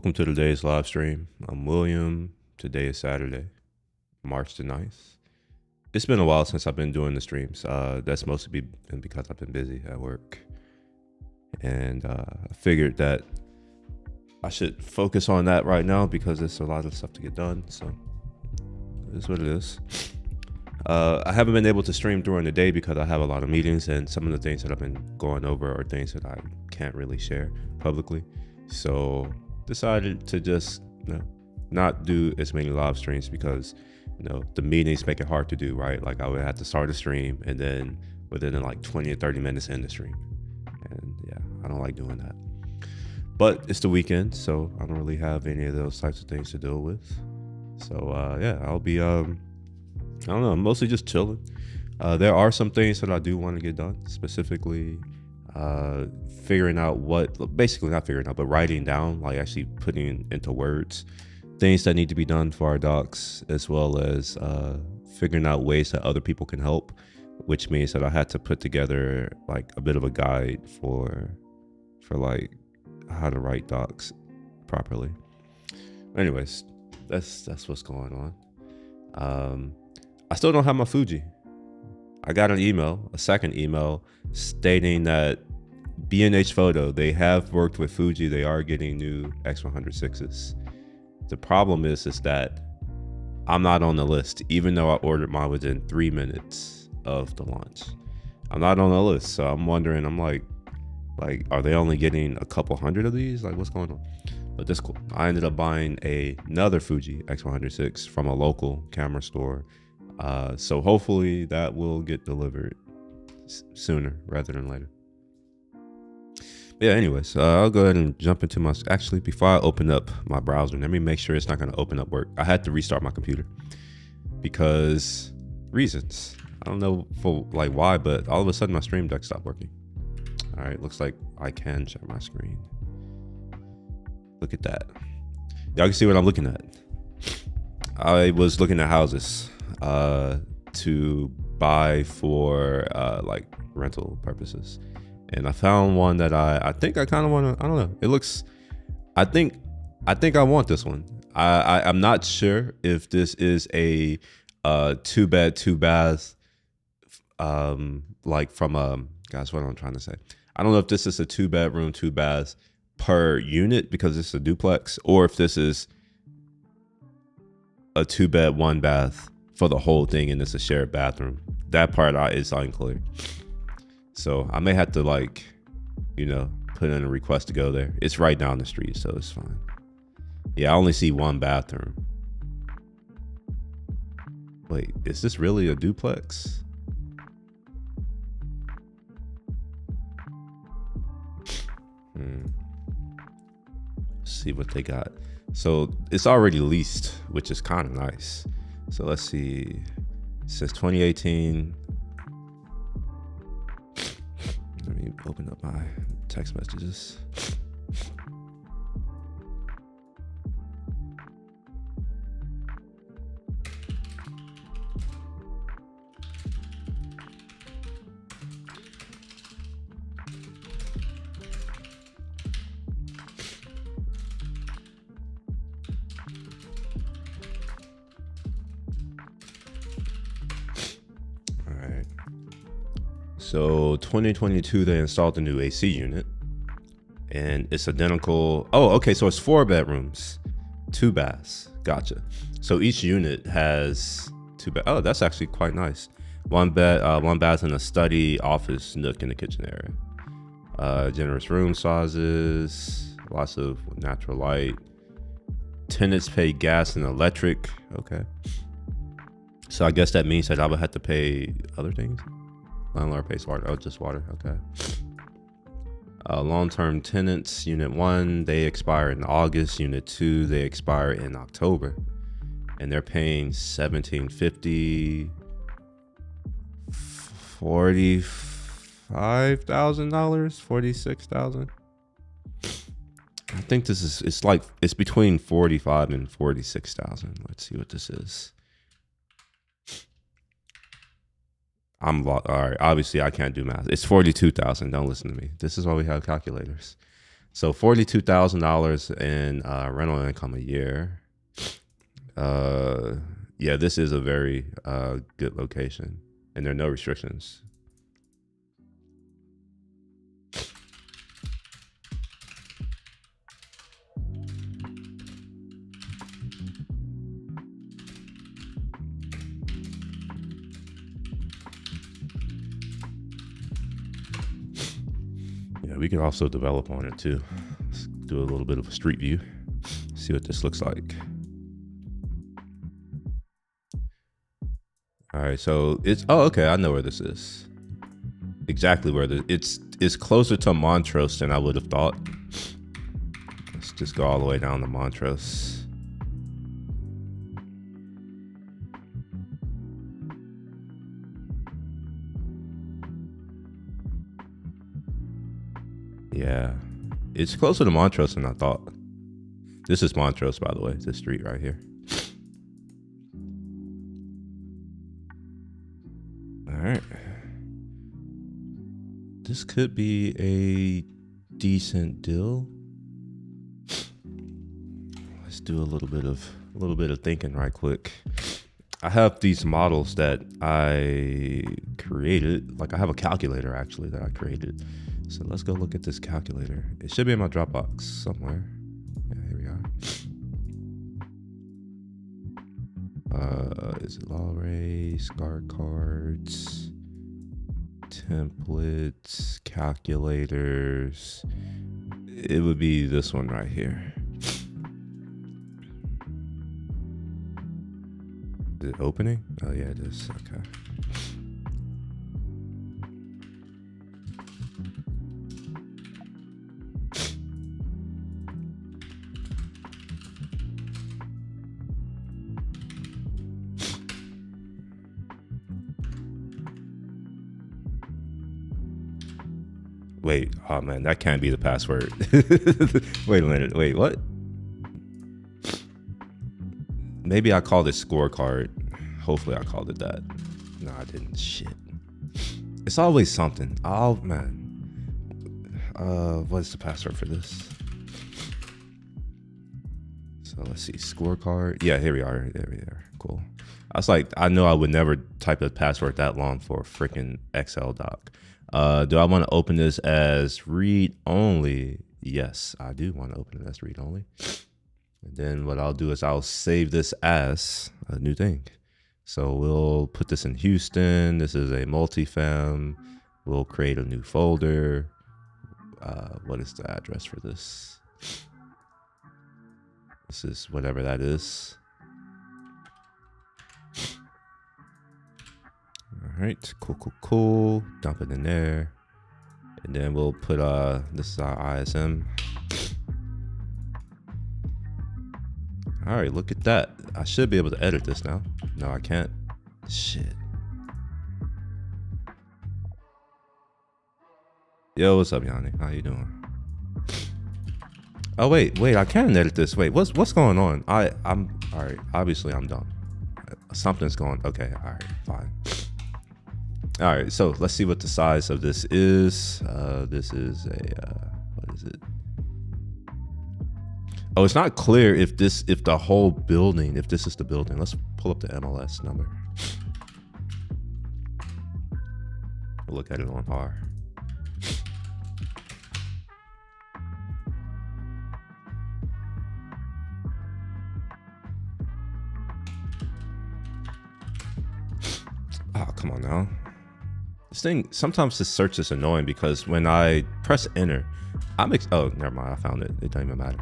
Welcome to today's live stream. I'm William. Today is Saturday, March the 9th. It's been a while since I've been doing the streams. That's mostly been because I've been busy at work. And I figured that I should focus on that right now because there's a lot of stuff to get done. So it is what it is. I haven't been able to stream during the day because I have a lot of meetings, and some of the things that I've been going over are things that I can't really share publicly. So decided to just not do as many live streams because the meetings make it hard to do, right? Like I would have to start a stream and then within like 20 or 30 minutes end the stream. And yeah, I don't like doing that. But it's the weekend, so I don't really have any of those types of things to deal with. So yeah, I'll be I don't know, mostly just chilling. There are some things that I do want to get done, specifically figuring out basically not figuring out, but writing down, like actually putting into words things that need to be done for our docs, as well as figuring out ways that other people can help, which means that I had to put together like a bit of a guide for like how to write docs properly. Anyways, that's what's going on. I still don't have my Fuji. I got a second email stating that B&H Photo, they have worked with Fuji. They are getting new X106s. The problem is that I'm not on the list, even though I ordered mine within 3 minutes of the launch. I'm not on the list, so I'm wondering, I'm like, are they only getting a couple hundred of these? Like, what's going on? But that's cool. I ended up buying another Fuji X106 from a local camera store. So hopefully that will get delivered sooner rather than later. Yeah, anyways, I'll go ahead and jump into actually, before I open up my browser, let me make sure it's not going to open up work. I had to restart my computer because reasons. I don't know for like why, but all of a sudden my Stream Deck stopped working. All right, looks like I can share my screen. Look at that. Y'all can see what I'm looking at. I was looking at houses to buy for like rental purposes, and I found one that I think I kind of want to. I don't know. It looks. I think I want this one. I'm not sure if this is a 2-bed 2-bath like from guys, what I'm trying to say. I don't know if this is a 2-bedroom 2-bath per unit because it's a duplex, or if this is a 2-bed 1-bath for the whole thing and it's a shared bathroom. That part is unclear. So I may have to put in a request to go there. It's right down the street, so it's fine. Yeah, I only see one bathroom. Wait, is this really a duplex? Let's see what they got. So it's already leased, which is kind of nice. So let's see. It says 2018. Let me open up my text messages. So 2022, they installed a new AC unit, and it's identical. Oh, okay. So it's 4 bedrooms, 2 baths. Gotcha. So each unit has 2 beds. Oh, that's actually quite nice. 1 bath in a study, office, nook, in the kitchen area. Generous room sizes, lots of natural light. Tenants pay gas and electric. Okay. So I guess that means that I would have to pay other things. Landlord pays water. Oh, just water. Okay. Long-term tenants, unit 1, they expire in August. Unit 2, they expire in October, and they're paying $1,750, $45,000, $46,000. I think this is. It's between 45 and 46,000. Let's see what this is. All right. Obviously, I can't do math. It's 42,000. Don't listen to me. This is why we have calculators. So $42,000 in rental income a year. Yeah, this is a very good location, and there are no restrictions. Yeah, we can also develop on it too. Let's do a little bit of a street view, see what this looks like. All right, so it's, oh, okay, I know where this is. Exactly where it's closer to Montrose than I would have thought. Let's just go all the way down to Montrose. Yeah, it's closer to Montrose than I thought. This is Montrose, by the way, this street right here. All right. This could be a decent deal. Let's do a little bit of thinking right quick. I have these models that I created. Like I have a calculator actually that I created. So let's go look at this calculator. It should be in my Dropbox somewhere. Yeah, here we are. Is it Law Ray, Scar Cards, templates, calculators? It would be this one right here. Is it opening? Oh yeah, it is. Okay. Wait, oh man, that can't be the password. Wait a minute, wait, what? Maybe I called it scorecard. Hopefully I called it that. No, I didn't, shit. It's always something. Oh man. What's the password for this? So let's see, scorecard. Yeah, here we are, there we are, cool. I was like, I know I would never type a password that long for a freaking Excel doc. Do I want to open this as read only? Yes, I do want to open it as read only. And then what I'll do is I'll save this as a new thing. So we'll put this in Houston. This is a multifam. We'll create a new folder. What is the address for this? This is whatever that is. All right, cool. Dump it in there. And then we'll put, this is our ISM. All right, look at that. I should be able to edit this now. No, I can't. Shit. Yo, what's up, Yanni? How you doing? Oh, wait, I can edit this. Wait, what's going on? I'm, all right, obviously I'm dumb. Something's going, okay, all right, fine. All right, so let's see what the size of this is. This is a, what is it? Oh, it's not clear if the whole building, if this is the building. Let's pull up the MLS number. We'll look at it on R. Oh, come on now. This thing, sometimes this search is annoying because when I press enter, oh, never mind, I found it. It doesn't even matter.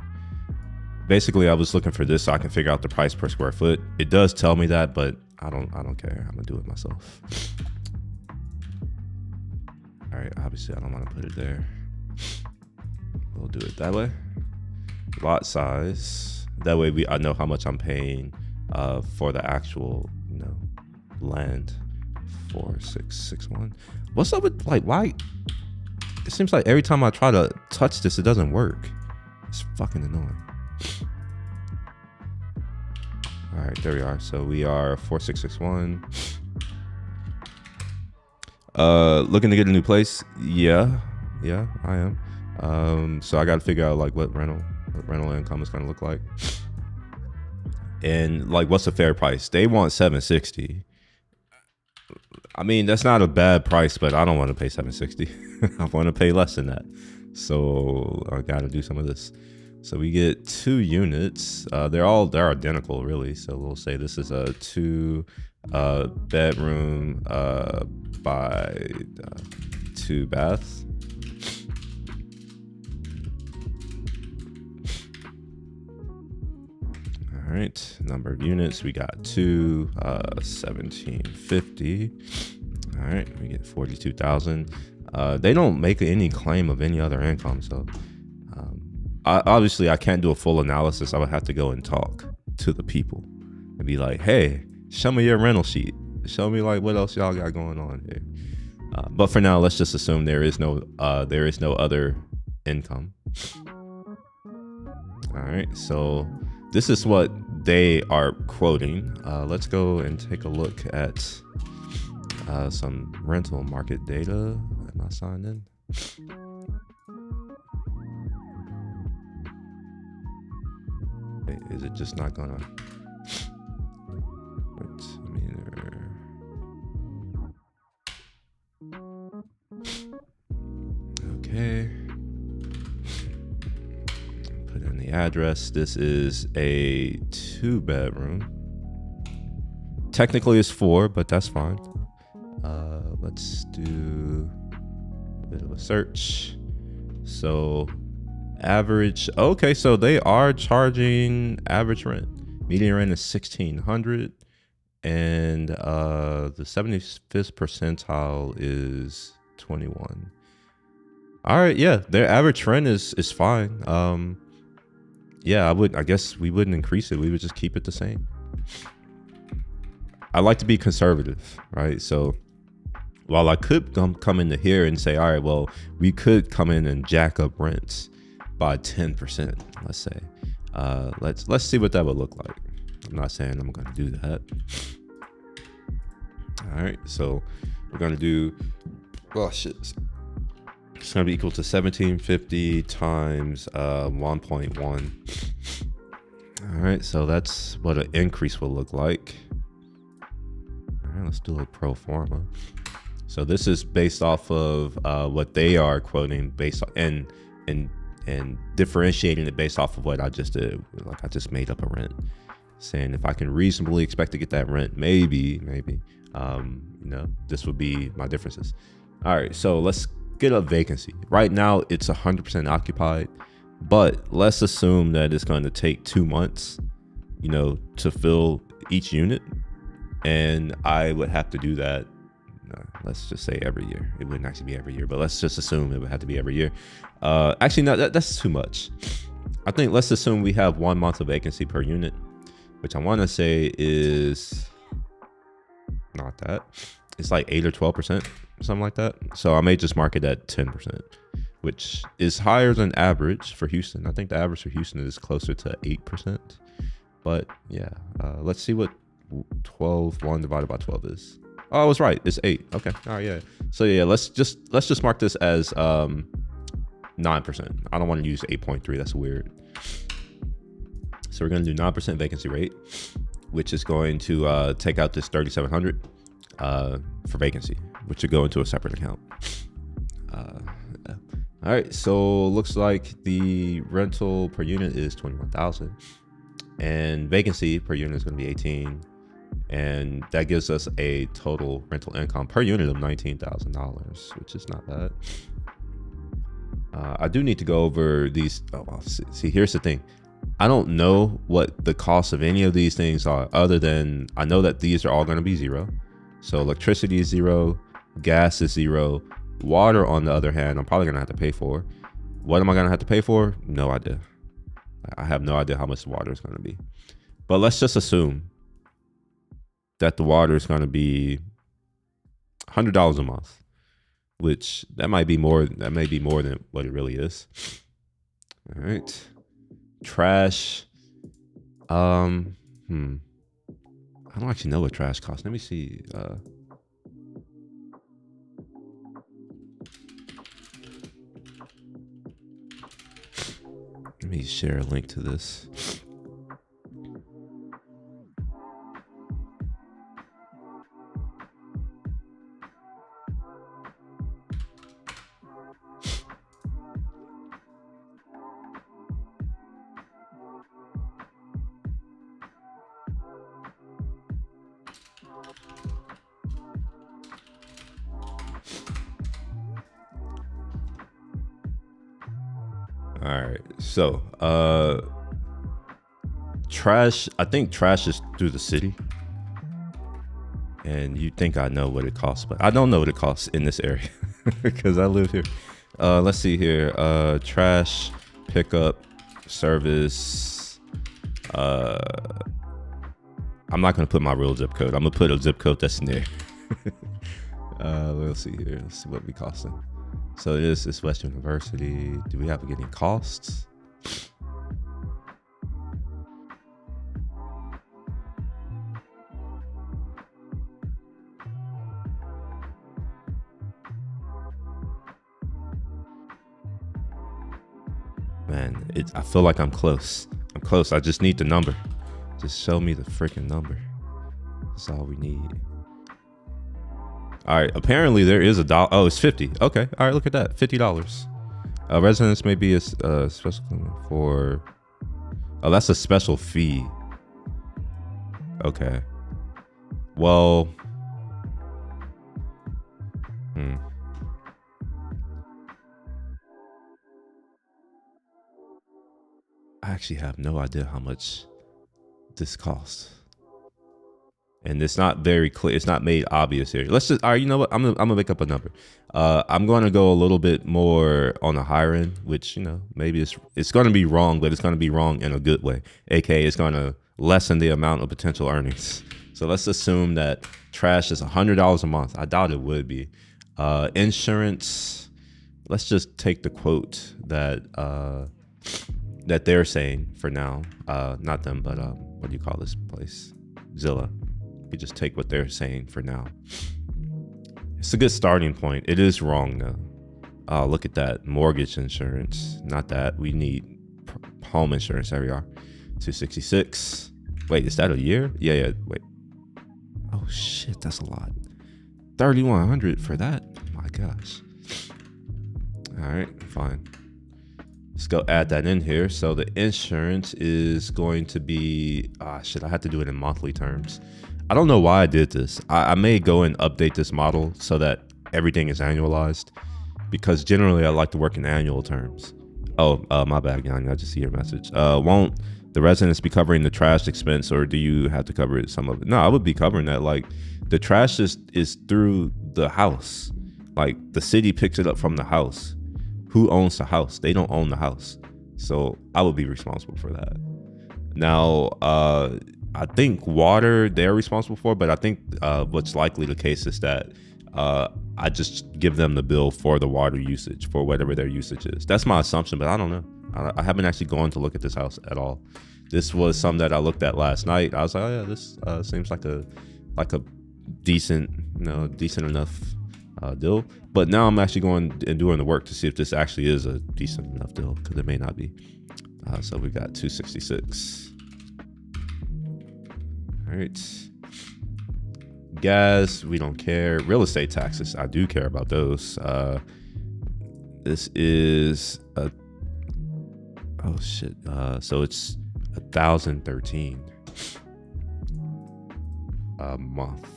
Basically, I was looking for this so I can figure out the price per square foot. It does tell me that, but I don't care. I'm gonna do it myself. All right, obviously I don't want to put it there. We'll do it that way. Lot size. That way I know how much I'm paying for the actual, land. 4661. What's up with, like, why? It seems like every time I try to touch this, it doesn't work. It's fucking annoying. All right, there we are. So we are 4661. Looking to get a new place. Yeah, I am. So I got to figure out like what rental income is going to look like, and like what's a fair price. They want 760. I mean, that's not a bad price, but I don't want to pay 760. I want to pay less than that. So I got to do some of this. So we get 2 units. They're identical, really. So we'll say this is a 2 bedroom by 2 baths. All right, number of units, we got 2, 1750. All right, we get 42,000. They don't make any claim of any other income, so obviously I can't do a full analysis. I would have to go and talk to the people and be like, hey, show me your rental sheet. Show me like what else y'all got going on here. But for now, let's just assume there is no other income. All right, so this is what they are quoting. Let's go and take a look at some rental market data. Am I signed in? Wait, is it just not gonna? Wait, okay. Put in the address. This is a 2 bedroom. Technically it's 4, but that's fine. Let's do a bit of a search. So average, okay, so they are charging average rent. Median rent is 1,600, and the 75th percentile is 21. All right, yeah, their average rent is fine. Yeah, I guess we wouldn't increase it. We would just keep it the same. I like to be conservative, right? So while I could come into here and say, all right, well, we could come in and jack up rents by 10%, let's say. Let's see what that would look like. I'm not saying I'm gonna do that. All right, so we're gonna do, oh shit. It's gonna be equal to 1750 times 1.1. All right, so that's what an increase will look like. All right, let's do a pro forma. So this is based off of what they are quoting, based on and differentiating it based off of what I just did. Like I just made up a rent, saying if I can reasonably expect to get that rent, maybe, this would be my differences. All right, so let's get a vacancy. Right now it's 100% occupied, but let's assume that it's going to take 2 months, to fill each unit, and I would have to do that. Let's just say every year. It wouldn't actually be every year, but let's just assume it would have to be every year. Actually, no, that's too much. I think let's assume we have 1 month of vacancy per unit, which I want to say is not that. It's like 8 or 12%, something like that. So I may just mark it at 10%, which is higher than average for Houston. I think the average for Houston is closer to 8%. But yeah, let's see what 1 divided by 12 is. Oh, I was right. It's 8. Okay. All right. Yeah. So yeah, let's just mark this as 9%. I don't want to use 8.3. That's weird. So we're going to do 9% vacancy rate, which is going to take out this 3,700 for vacancy, which would go into a separate account. All right. So looks like the rental per unit is 21,000, and vacancy per unit is going to be 18. And that gives us a total rental income per unit of $19,000, which is not bad. I do need to go over these. Oh, well, see, here's the thing. I don't know what the cost of any of these things are, other than I know that these are all going to be 0. So electricity is 0, gas is 0, water, on the other hand, I'm probably going to have to pay for. What am I going to have to pay for? No idea. I have no idea how much the water is going to be. But let's just assume that the water is going to be $100 a month, which that may be more than what it really is. All right. Trash. I don't actually know what trash costs. Let me see. me share a link to this. All right, so trash. I think trash is through the city, and you think I know what it costs, but I don't know what it costs in this area because I live here. Let's see here. Trash pickup service. I'm not gonna put my real zip code. I'm gonna put a zip code that's near. Let's see here. Let's see what we costing. So this is Western University. Do we have any costs? Man, I feel like I'm close. I'm close. I just need the number. Just show me the freaking number. That's all we need. All right, apparently there is $1. Oh, it's 50. Okay, all right, look at that, $50. Residents may be a special for. Oh, that's a special fee. Okay. Well. I actually have no idea how much this costs. And it's not very clear. It's not made obvious here. Let's just, all right, you know what? I'm gonna make up a number. I'm going to go a little bit more on the higher end, which, you know, maybe it's going to be wrong, but it's going to be wrong in a good way. AKA it's going to lessen the amount of potential earnings. So let's assume that trash is $100 a month. I doubt it would be. Insurance, let's just take the quote that they're saying for now. Not them, but what do you call this place? Zillow. You just take what they're saying for now. It's a good starting point. It is wrong though. Oh, look at that. Mortgage insurance. Not that. We need home insurance. There we are. $266. Wait, is that a year? Yeah. Wait. Oh shit, that's a lot. $3,100 for that. Oh my gosh. All right, fine. Let's go add that in here. So the insurance is going to be, shit, I had to do it in monthly terms. I don't know why I did this. I may go and update this model so that everything is annualized, because generally I like to work in annual terms. Oh, my bad, Yanni. I just see your message. Won't the residents be covering the trash expense, or do you have to cover it, some of it? No, I would be covering that. Like, the trash is through the house. Like, the city picks it up from the house. Who owns the house? They don't own the house. So I would be responsible for that. Now, I think water they're responsible for, but I think what's likely the case is that I just give them the bill for the water usage, for whatever their usage is. That's my assumption, but I don't know. I haven't actually gone to look at this house at all. This was something that I looked at last night. I was like, oh yeah, this seems like a decent, decent enough deal. But now I'm actually going and doing the work to see if this actually is a decent enough deal, because it may not be. So we got $266. All right. Gas, we don't care. Real estate taxes, I do care about those. This is so it's $1,013 a month.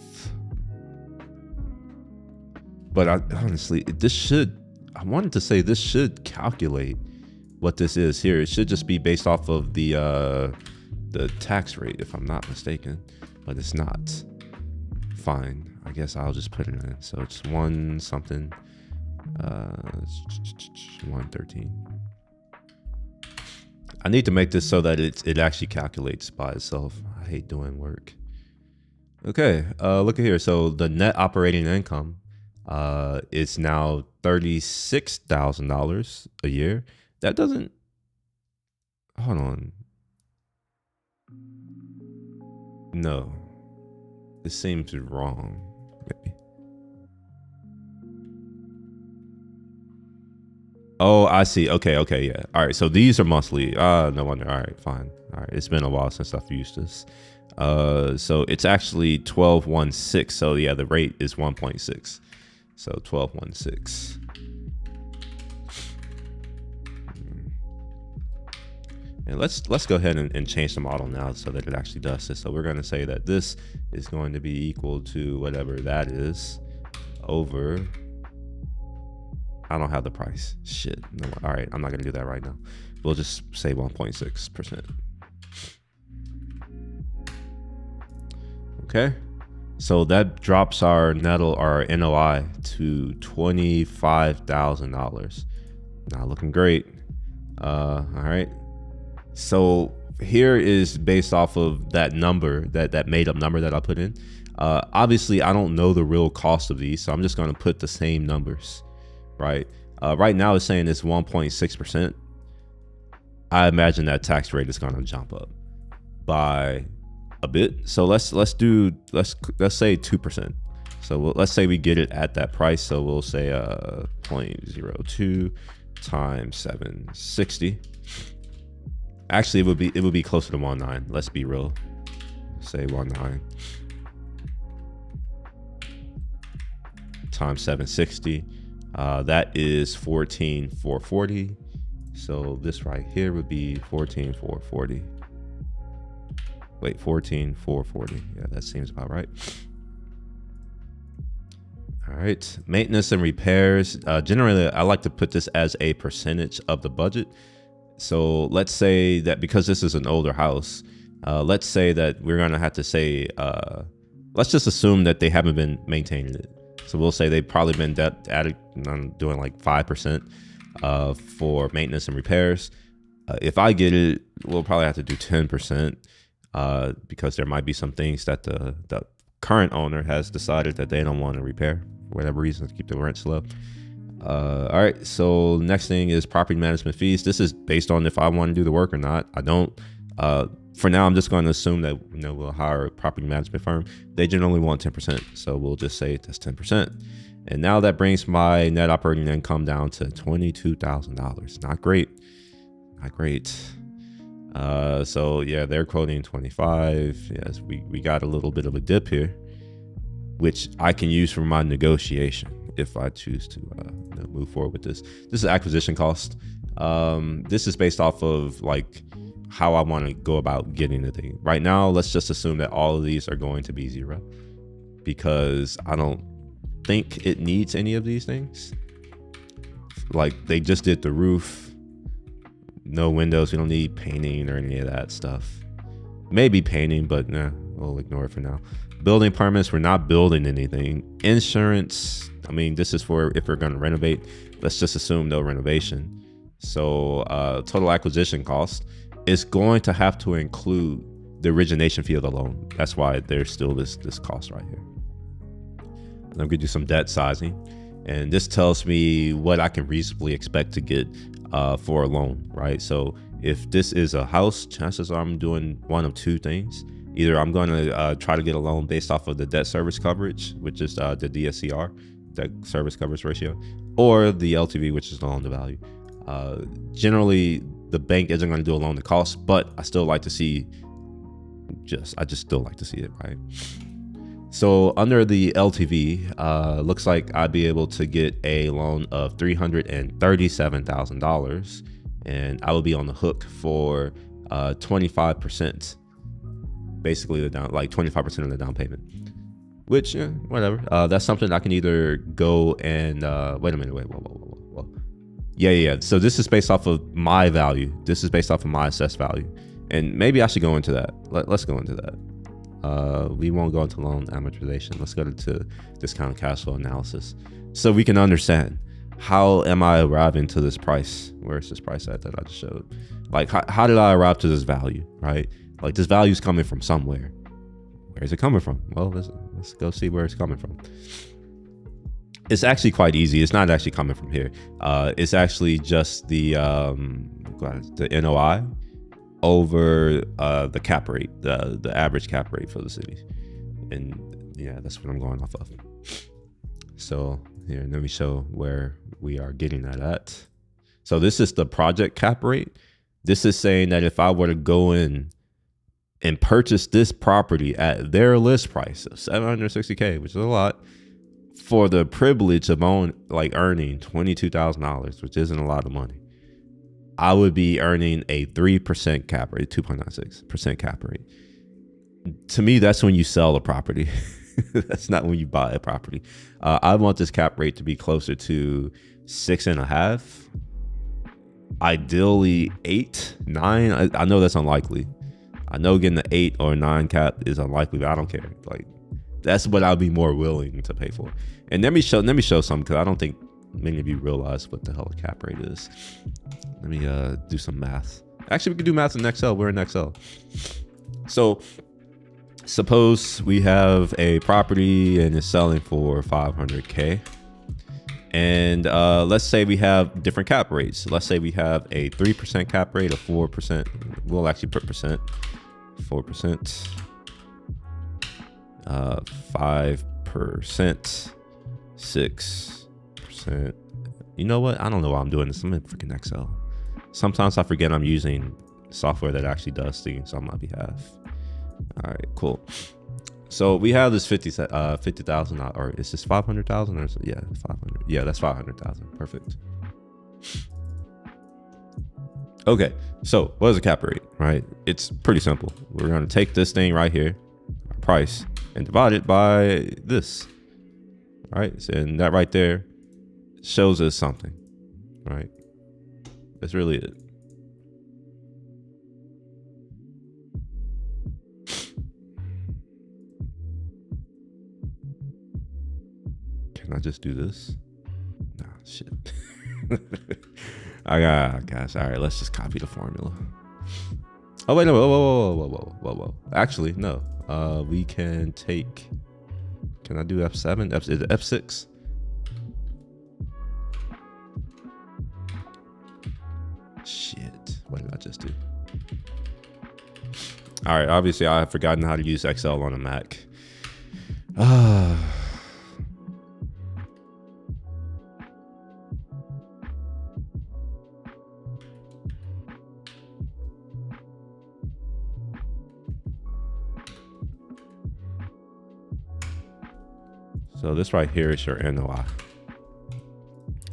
But I wanted to say this should calculate what this is here. It should just be based off of the tax rate, if I'm not mistaken, but it's not. Fine, I guess I'll just put it in. So it's 113. I need to make this so that it actually calculates by itself. I hate doing work. Okay, look at here. So the net operating income is now $36,000 a year. That doesn't, hold on. No, this seems wrong. Maybe. Oh, I see. Okay, yeah. All right, so these are monthly. No wonder. All right, fine. All right, it's been a while since I've used this. So it's actually 12.16. So yeah, the rate is 1.6. So 12.16. And let's go ahead and change the model now so that it actually does this. So we're going to say that this is going to be equal to whatever that is over. I don't have the price. Shit. No, all right, I'm not going to do that right now. We'll just say 1.6%. Okay. So that drops our NOI to $25,000. Not looking great. All right. So here is based off of that number, that made up number that I put in. Obviously, I don't know the real cost of these, so I'm just going to put the same numbers, right? Right now it's saying it's 1.6%. I imagine that tax rate is going to jump up by a bit. So let's say 2%. So let's say we get it at that price. So we'll say 0.02 times 760. Actually, it would be closer to 1.9. Let's be real. Say 1.9 times 760. That is 14,440. So this right here would be 14,440. Wait, 14,440. Yeah, that seems about right. All right, maintenance and repairs. Generally, I like to put this as a percentage of the budget. So let's say that because this is an older house, let's say that we're gonna have to say, let's just assume that they haven't been maintaining it. So we'll say they've probably been doing like 5% for maintenance and repairs. If I get it, we'll probably have to do 10% because there might be some things that the current owner has decided that they don't want to repair for whatever reason to keep the rents low. All right, so next thing is property management fees. This is based on if I want to do the work or not. I don't. For now, I'm just going to assume that we'll hire a property management firm. They generally want 10%, so we'll just say that's 10%. And now that brings my net operating income down to $22,000. Not great. Not great. So yeah, they're quoting 25. Yes, we got a little bit of a dip here, which I can use for my negotiation if I choose to move forward with this. This is acquisition cost. This is based off of like how I want to go about getting the thing. Right now, let's just assume that all of these are going to be 0 because I don't think it needs any of these things. Like they just did the roof, no windows. We don't need painting or any of that stuff. Maybe painting, but nah, we'll ignore it for now. Building permits, we're not building anything. Insurance, I mean, this is for if we're going to renovate. Let's just assume no renovation. So total acquisition cost is going to have to include the origination fee of the loan. That's why there's still this cost right here. I'm going to do some debt sizing. And this tells me what I can reasonably expect to get for a loan, right? So if this is a house, chances are I'm doing one of two things. Either I'm going to try to get a loan based off of the debt service coverage, which is the DSCR, debt service coverage ratio, or the LTV, which is the loan to value. Generally, the bank isn't going to do a loan to cost, but I still like to see, I just still like to see it, right? So under the LTV, looks like I'd be able to get a loan of $337,000, and I will be on the hook for 25%. Basically, the down, like 25% of the down payment, which whatever. That's something I can either go and wait a minute, whoa. Yeah. So this is based off of my value. This is based off of my assessed value, and maybe I should go into that. Let's go into that. We won't go into loan amortization. Let's go to discounted cash flow analysis, so we can understand how am I arriving to this price. Where's this price at that I just showed? Like how did I arrive to this value, right? Like this value is coming from somewhere. Where is it coming from? Well, let's go see where it's coming from. It's actually quite easy. It's not actually coming from here. It's actually just the NOI over the cap rate, the average cap rate for the city. And yeah, that's what I'm going off of. So here, let me show where we are getting that at. So this is the project cap rate. This is saying that if I were to go in and purchase this property at their list price of $760K, which is a lot, for the privilege of earning $22,000, which isn't a lot of money, I would be earning a 3% cap rate, 2.96% cap rate. To me, that's when you sell a property. That's not when you buy a property. I want this cap rate to be closer to 6.5, ideally 8, 9. I know that's unlikely. I know getting the 8 or 9 cap is unlikely, but I don't care. Like, that's what I'll be more willing to pay for. And let me show something, because I don't think many of you realize what the hell a cap rate is. Let me do some math. Actually, we can do math in Excel. We're in Excel. So suppose we have a property and it's selling for 500K. And let's say we have different cap rates. Let's say we have a 3% cap rate, a 4%. We'll actually put percent. 4%, 5%, 6%. You know what? I don't know why I'm doing this. I'm in freaking Excel. Sometimes I forget I'm using software that actually does things on my behalf. All right, cool. So we have this 50,000, or is this 500,000? Or yeah, 500. Yeah, that's 500,000. Perfect. Okay, so what is a cap rate, right? It's pretty simple. We're going to take this thing right here, our price, and divide it by this, right? And that right there shows us something, right? That's really it. Can I just do this? Nah, shit. Guys. All right, let's just copy the formula. Oh wait, no, whoa. Actually, no. We can take. Can I do F7? Is it F6? Shit. What did I just do? All right. Obviously, I have forgotten how to use Excel on a Mac. So this right here is your NOI.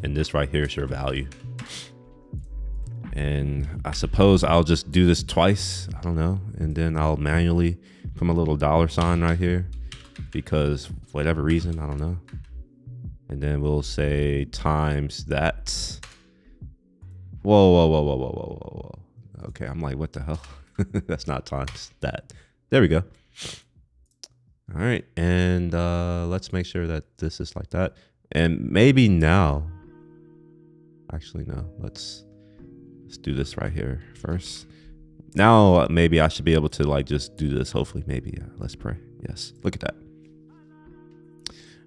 And this right here is your value. And I suppose I'll just do this twice. I don't know. And then I'll manually put my little $sign right here, because for whatever reason, I don't know. And then we'll say times that. Whoa. Okay, I'm like, what the hell? That's not times that. There we go. All right, and let's make sure that this is like that. And maybe now, actually no, let's do this right here first. Now maybe I should be able to like just do this. Hopefully, maybe. Let's pray. Yes, look at that.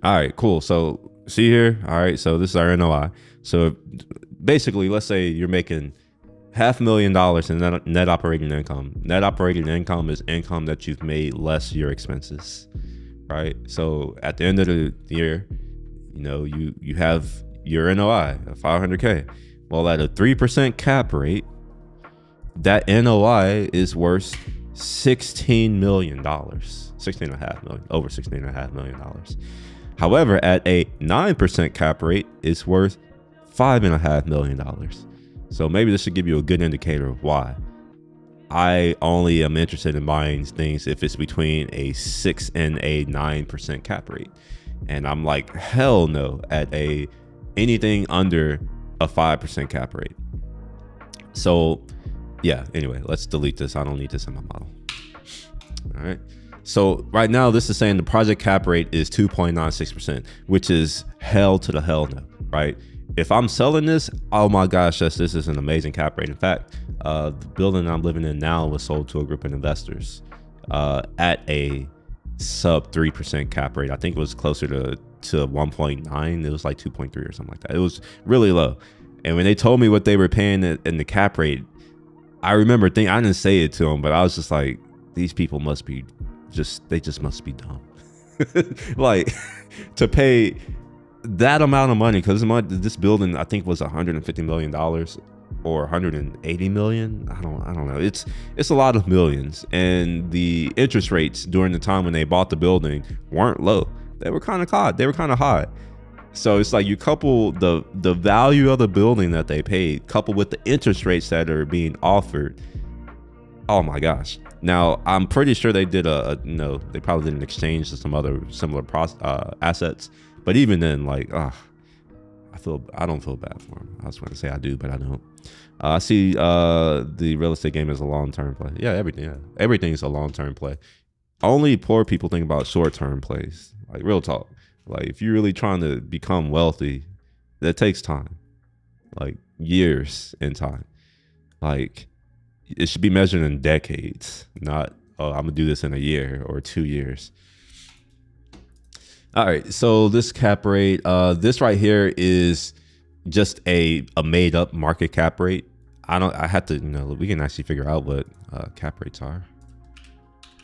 All right, cool. So see here. All right, so this is our NOI. So basically, let's say you're making $500,000 in net operating income. Net operating income is income that you've made less your expenses, right? So at the end of the year, you know, you have your NOI of 500K. Well, at a 3% cap rate, that NOI is worth $16 million, $16.5 million, over $16.5 million. However, at a 9% cap rate, it's worth $5.5 million. So maybe this should give you a good indicator of why I only am interested in buying things if it's between a 6 and a 9% cap rate. And I'm like, hell no at anything under a 5% cap rate. So yeah, anyway, let's delete this. I don't need this in my model. All right. So right now this is saying the project cap rate is 2.96%, which is hell to the hell no, right? If I'm selling this, oh my gosh, yes, this is an amazing cap rate. In fact, the building I'm living in now was sold to a group of investors at a sub 3% cap rate. I think it was closer to 1.9. It was like 2.3 or something like that. It was really low. And when they told me what they were paying in the cap rate, I remember thinking, I didn't say it to them, but I was just like, these people must be they just must be dumb. Like to pay that amount of money, because this building I think was $150 million or 180 million. I don't know. It's a lot of millions, and the interest rates during the time when they bought the building weren't low. They were kind of high. So it's like you couple the value of the building that they paid, coupled with the interest rates that are being offered. Oh my gosh. Now I'm pretty sure they did no, they probably did an exchange to some other similar assets. But even then, like, I don't feel bad for him. I was going to say I do, but I don't. I see the real estate game is a long-term play. Yeah, everything's a long-term play. Only poor people think about short-term plays. Like, real talk. Like, if you're really trying to become wealthy, that takes time. Like, years in time. Like, it should be measured in decades, not, oh, I'm gonna do this in a year or 2 years. All right, so this cap rate, this right here is just a made up market cap rate. I had to, we can actually figure out what cap rates are.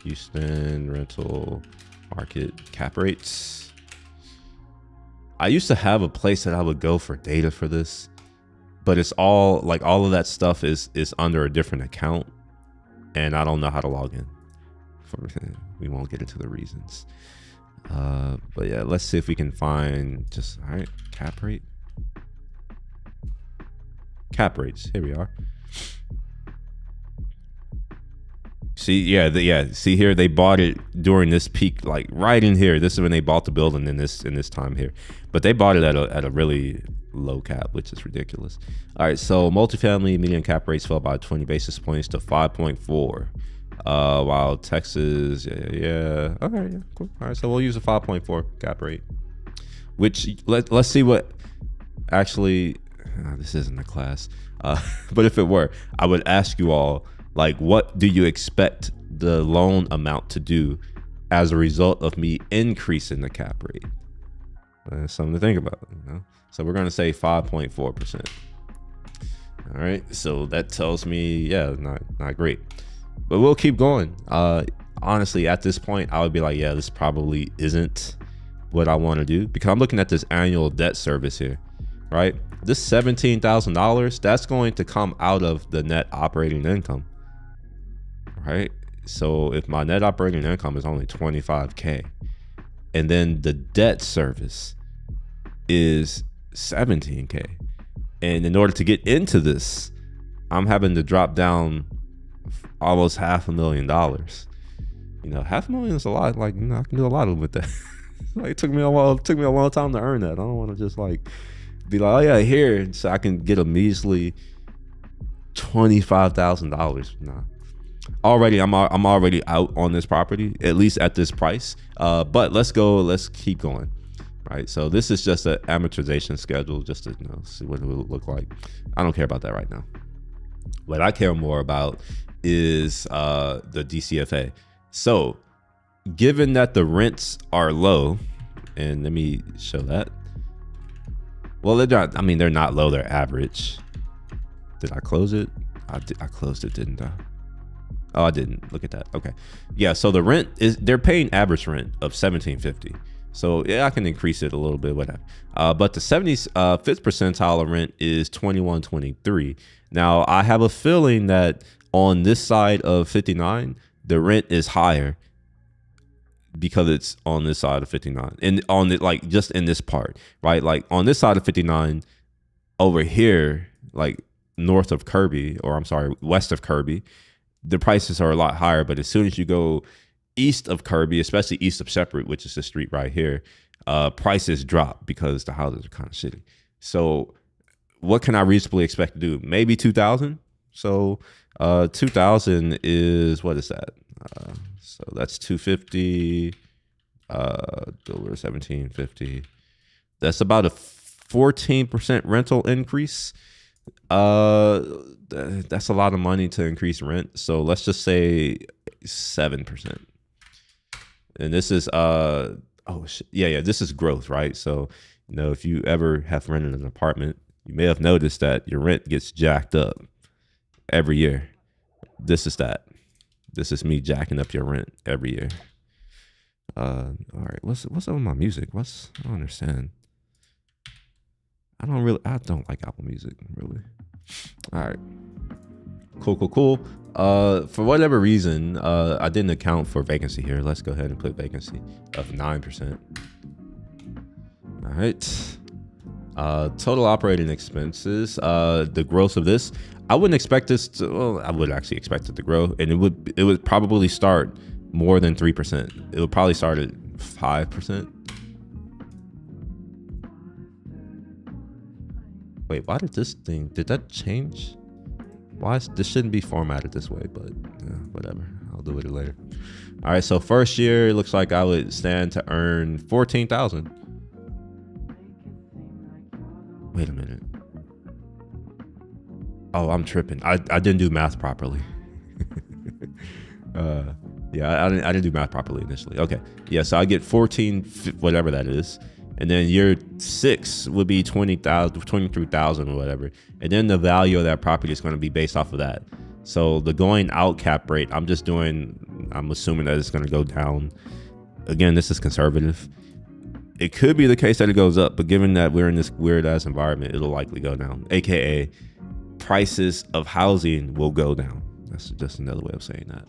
Houston rental market cap rates. I used to have a place that I would go for data for this, but it's all like all of that stuff is under a different account, and I don't know how to log in. We won't get into the reasons. But yeah, let's see if we can find just, all right, cap rate. Cap rates, here we are. See, see here, they bought it during this peak, like right in here. This is when they bought the building in this time here. But they bought it at a really low cap, which is ridiculous. All right, so multifamily median cap rates fell by 20 basis points to 5.4. While Texas, okay, yeah, cool. All right, so we'll use a 5.4 cap rate. Which let's see what actually. This isn't a class, but if it were, I would ask you all, like, what do you expect the loan amount to do as a result of me increasing the cap rate? That's something to think about, So we're going to say 5.4%. All right, so that tells me, yeah, not great, but we'll keep going. Honestly, at this point, I would be like, yeah, this probably isn't what I want to do, because I'm looking at this annual debt service here, right? This $17,000, that's going to come out of the net operating income, right? So if my net operating income is only 25K, and then the debt service is 17K, and in order to get into this, I'm having to drop down almost $500,000. $500,000 is a lot. Like, I can do a lot with that. Like, it took me a long time to earn that. I don't want to just like be like, oh yeah, here, so I can get a measly $25,000. Nah. Already, I'm already out on this property, at least at this price. But let's keep going. Right. So this is just an amortization schedule, just to see what it will look like. I don't care about that right now. What I care more about is the DCFA. So given that the rents are low, and let me show that. Well, they're not low, they're average. Did I close it? I closed it, didn't I? Oh, I didn't. Look at that. Okay. Yeah, so the rent they're paying average rent of $1,750. So yeah, I can increase it a little bit, whatever. But the 75th percentile rent is $2,123. Now, I have a feeling that on this side of 59, the rent is higher because it's on this side of 59, and on it, like, just in this part, right? Like on this side of 59 over here, like north of Kirby, or I'm sorry, west of Kirby, the prices are a lot higher. But as soon as you go east of Kirby, especially east of Shepherd, which is the street right here, prices drop because the houses are kind of shitty. So what can I reasonably expect to do? Maybe 2,000. So 2,000 is, what is that? So that's 250. Over 1,750. That's about a 14% rental increase. That's a lot of money to increase rent. So let's just say 7%. And this is this is growth, right? So if you ever have rented an apartment, you may have noticed that your rent gets jacked up every year. This is that. This is me jacking up your rent every year. All right, what's up with my music? I don't understand. I don't like Apple Music really. All right, cool. For whatever reason, I didn't account for vacancy here. Let's go ahead and put vacancy of 9%. All right. Total operating expenses. The growth of this, I wouldn't expect this to. Well, I would actually expect it to grow, and it would probably start more than 3%. It would probably start at 5%. Wait, why did that change? This shouldn't be formatted this way, but whatever. I'll do it later. All right, so first year, it looks like I would stand to earn 14,000. Wait a minute. Oh, I'm tripping. I didn't do math properly. Yeah, I didn't do math properly initially. Okay, yeah, so I get 14, whatever that is. And then year 6 would be 20,000, 23,000 or whatever. And then the value of that property is going to be based off of that. So the going out cap rate, I'm assuming that it's going to go down. Again, this is conservative. It could be the case that it goes up, but given that we're in this weird ass environment, it'll likely go down. AKA prices of housing will go down. That's just another way of saying that.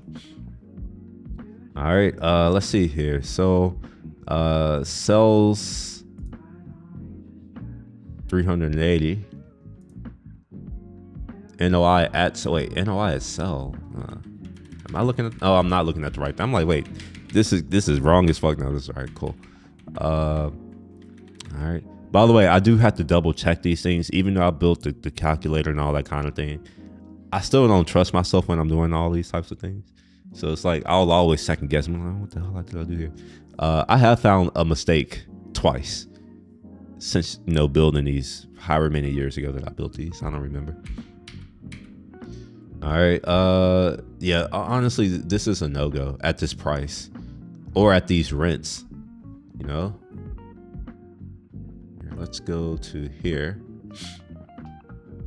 All right, let's see here. So sells 380. NOI at sell. Am I looking at? Oh, I'm not looking at the right thing. I'm like, wait, this is wrong as fuck. No, this is all right. Cool. All right. By the way, I do have to double check these things, even though I built the calculator and all that kind of thing. I still don't trust myself when I'm doing all these types of things. So it's like I'll always second guess. I'm like, what the hell did I do here? I have found a mistake twice since building these however many years ago that I built these. I don't remember. All right. Yeah, honestly, this is a no-go at this price or at these rents. Here, let's go to here.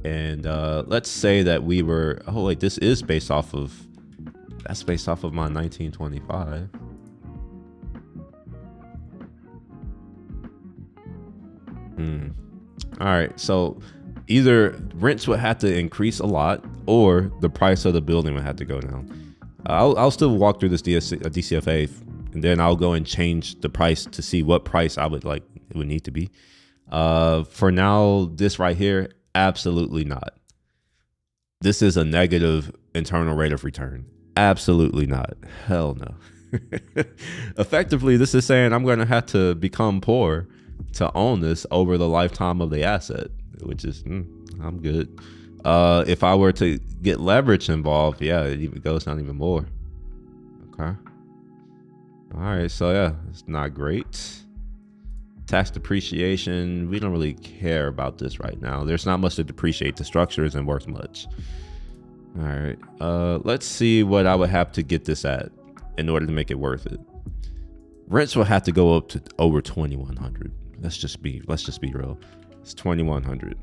And let's say that we were, oh wait, this is based off of, that's based off of my 1925. All right, so either rents would have to increase a lot or the price of the building would have to go down. I'll still walk through this DCFA, and then I'll go and change the price to see what price I would like it would need to be. For now, this right here, absolutely not. This is a negative internal rate of return. Absolutely not. Hell no. Effectively, this is saying I'm going to have to become poor to own this over the lifetime of the asset, which is, I'm good. If I were to get leverage involved, yeah, it even goes down even more. Okay. All right, so yeah, it's not great. Tax depreciation, we don't really care about this right now. There's not much to depreciate. The structure isn't worth much. All right, let's see what I would have to get this at in order to make it worth it. Rents will have to go up to over 2,100. Let's just be real. It's 2,100.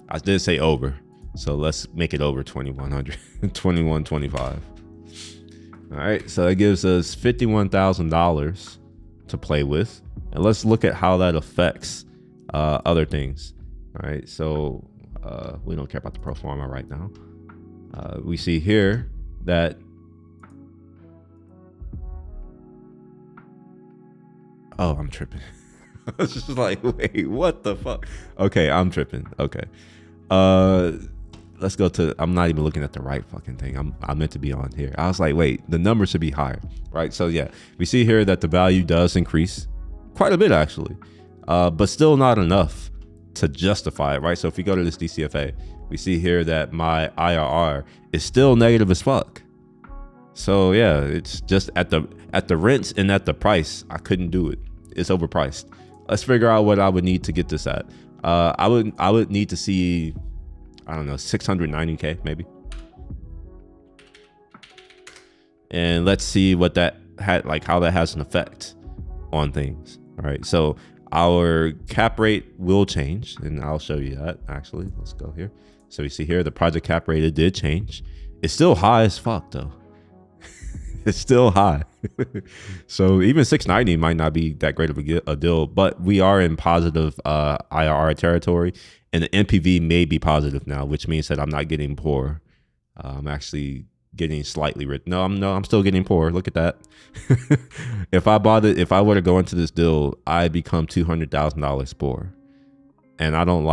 I did say over, so let's make it over 2,100. 2,125. All right, so that gives us $51,000 to play with, and let's look at how that affects other things. All right, so we don't care about the pro forma right now. We see here that oh, I'm tripping. I was just like, wait, what the fuck? Okay, I'm tripping. Okay. Let's go to, I'm not even looking at the right fucking thing. I meant to be on here. I was like, wait, the number should be higher, right? So yeah, we see here that the value does increase quite a bit actually, but still not enough to justify it, right? So if we go to this DCFA, we see here that my IRR is still negative as fuck. So yeah, it's just at the rents and at the price, I couldn't do it. It's overpriced. Let's figure out what I would need to get this at. I would need to see, I don't know, 690K maybe. And let's see what that had, like how that has an effect on things. All right, so our cap rate will change, and I'll show you that actually. Let's go here. So we see here the project cap rate, it did change. It's still high as fuck though. It's still high. So even 690 might not be that great of a deal, but we are in positive IRR territory, and the NPV may be positive now, which means that I'm not getting poor. I'm actually getting slightly rich. I'm still getting poor. Look at that. If I were to go into this deal, I become $200,000 poor, and I don't even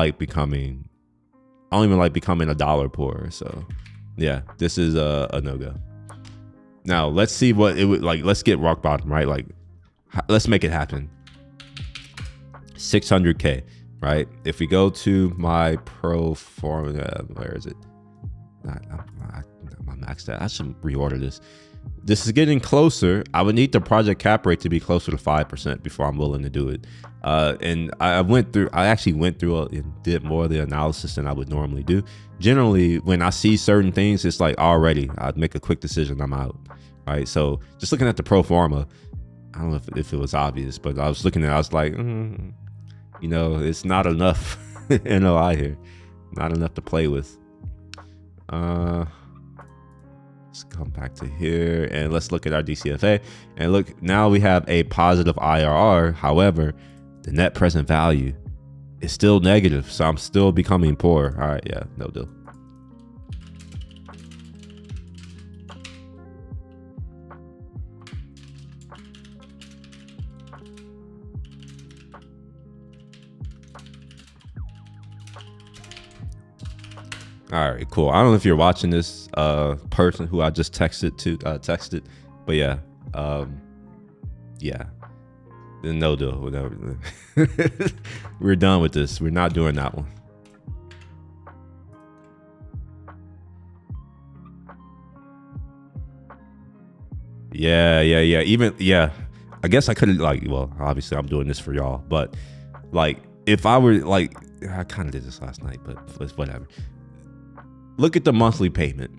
like becoming a dollar poor. So yeah, this is a no-go. Now let's see what it would like. Let's get rock bottom, right? Like, let's make it happen. 600K, right? If we go to my pro forma, where is it? I'm maxed out. I should reorder this. This is getting closer. I would need the project cap rate to be closer to 5% before I'm willing to do it. And I actually went through and did more of the analysis than I would normally do. Generally, when I see certain things, it's like already I'd make a quick decision. I'm out. Right. So just looking at the pro forma, I don't know if it was obvious, but I was looking at it, I was like, it's not enough NOI here. Not enough to play with. Let's come back to here and let's look at our DCFA, and look, now we have a positive IRR. However, the net present value is still negative, so I'm still becoming poor. All right, yeah, no deal. All right, cool. I don't know if you're watching this, person who I just texted, but yeah, no deal. Whatever. We're done with this. We're not doing that one. Yeah. I guess I could have obviously I'm doing this for y'all, but like if I were I kind of did this last night, but whatever. Look at the monthly payment.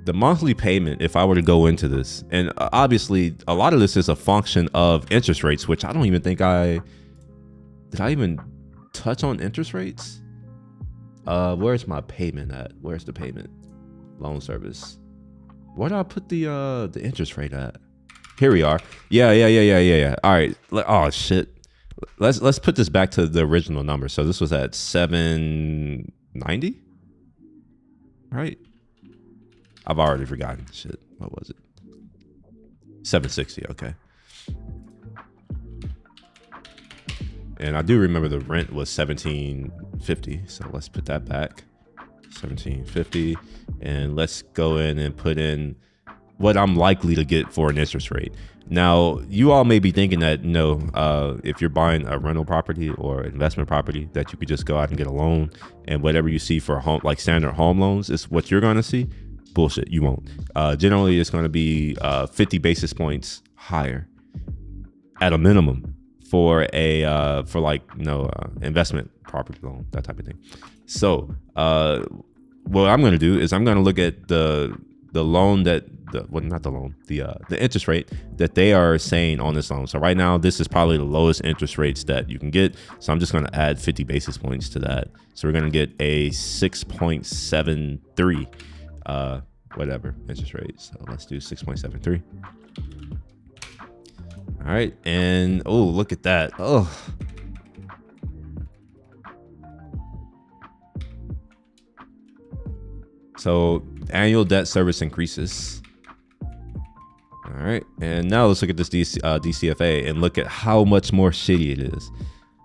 The monthly payment, if I were to go into this, and obviously a lot of this is a function of interest rates, which I don't even think did I even touch on interest rates? Where's my payment at? Where's the payment? Loan service. Where did I put the interest rate at? Here we are. Yeah. All right. Oh shit. Let's put this back to the original number. So this was at 790. Right? I've already forgotten. Shit. What was it? 760. Okay. And I do remember the rent was 1750. So let's put that back. 1750. And let's go in and put in what I'm likely to get for an interest rate. Now, you all may be thinking that, if you're buying a rental property or investment property, that you could just go out and get a loan, and whatever you see for a home, like standard home loans, is what you're going to see. Bullshit. You won't. Generally, it's going to be 50 basis points higher at a minimum for investment property loan, that type of thing. So what I'm going to do is I'm going to look at the loan the interest rate that they are saying on this loan. So right now, this is probably the lowest interest rates that you can get. So I'm just going to add 50 basis points to that. So we're going to get a 6.73 whatever interest rate. So let's do 6.73. All right. And oh, look at that. Oh, so annual debt service increases. All right. And now let's look at this DCFA and look at how much more shitty it is.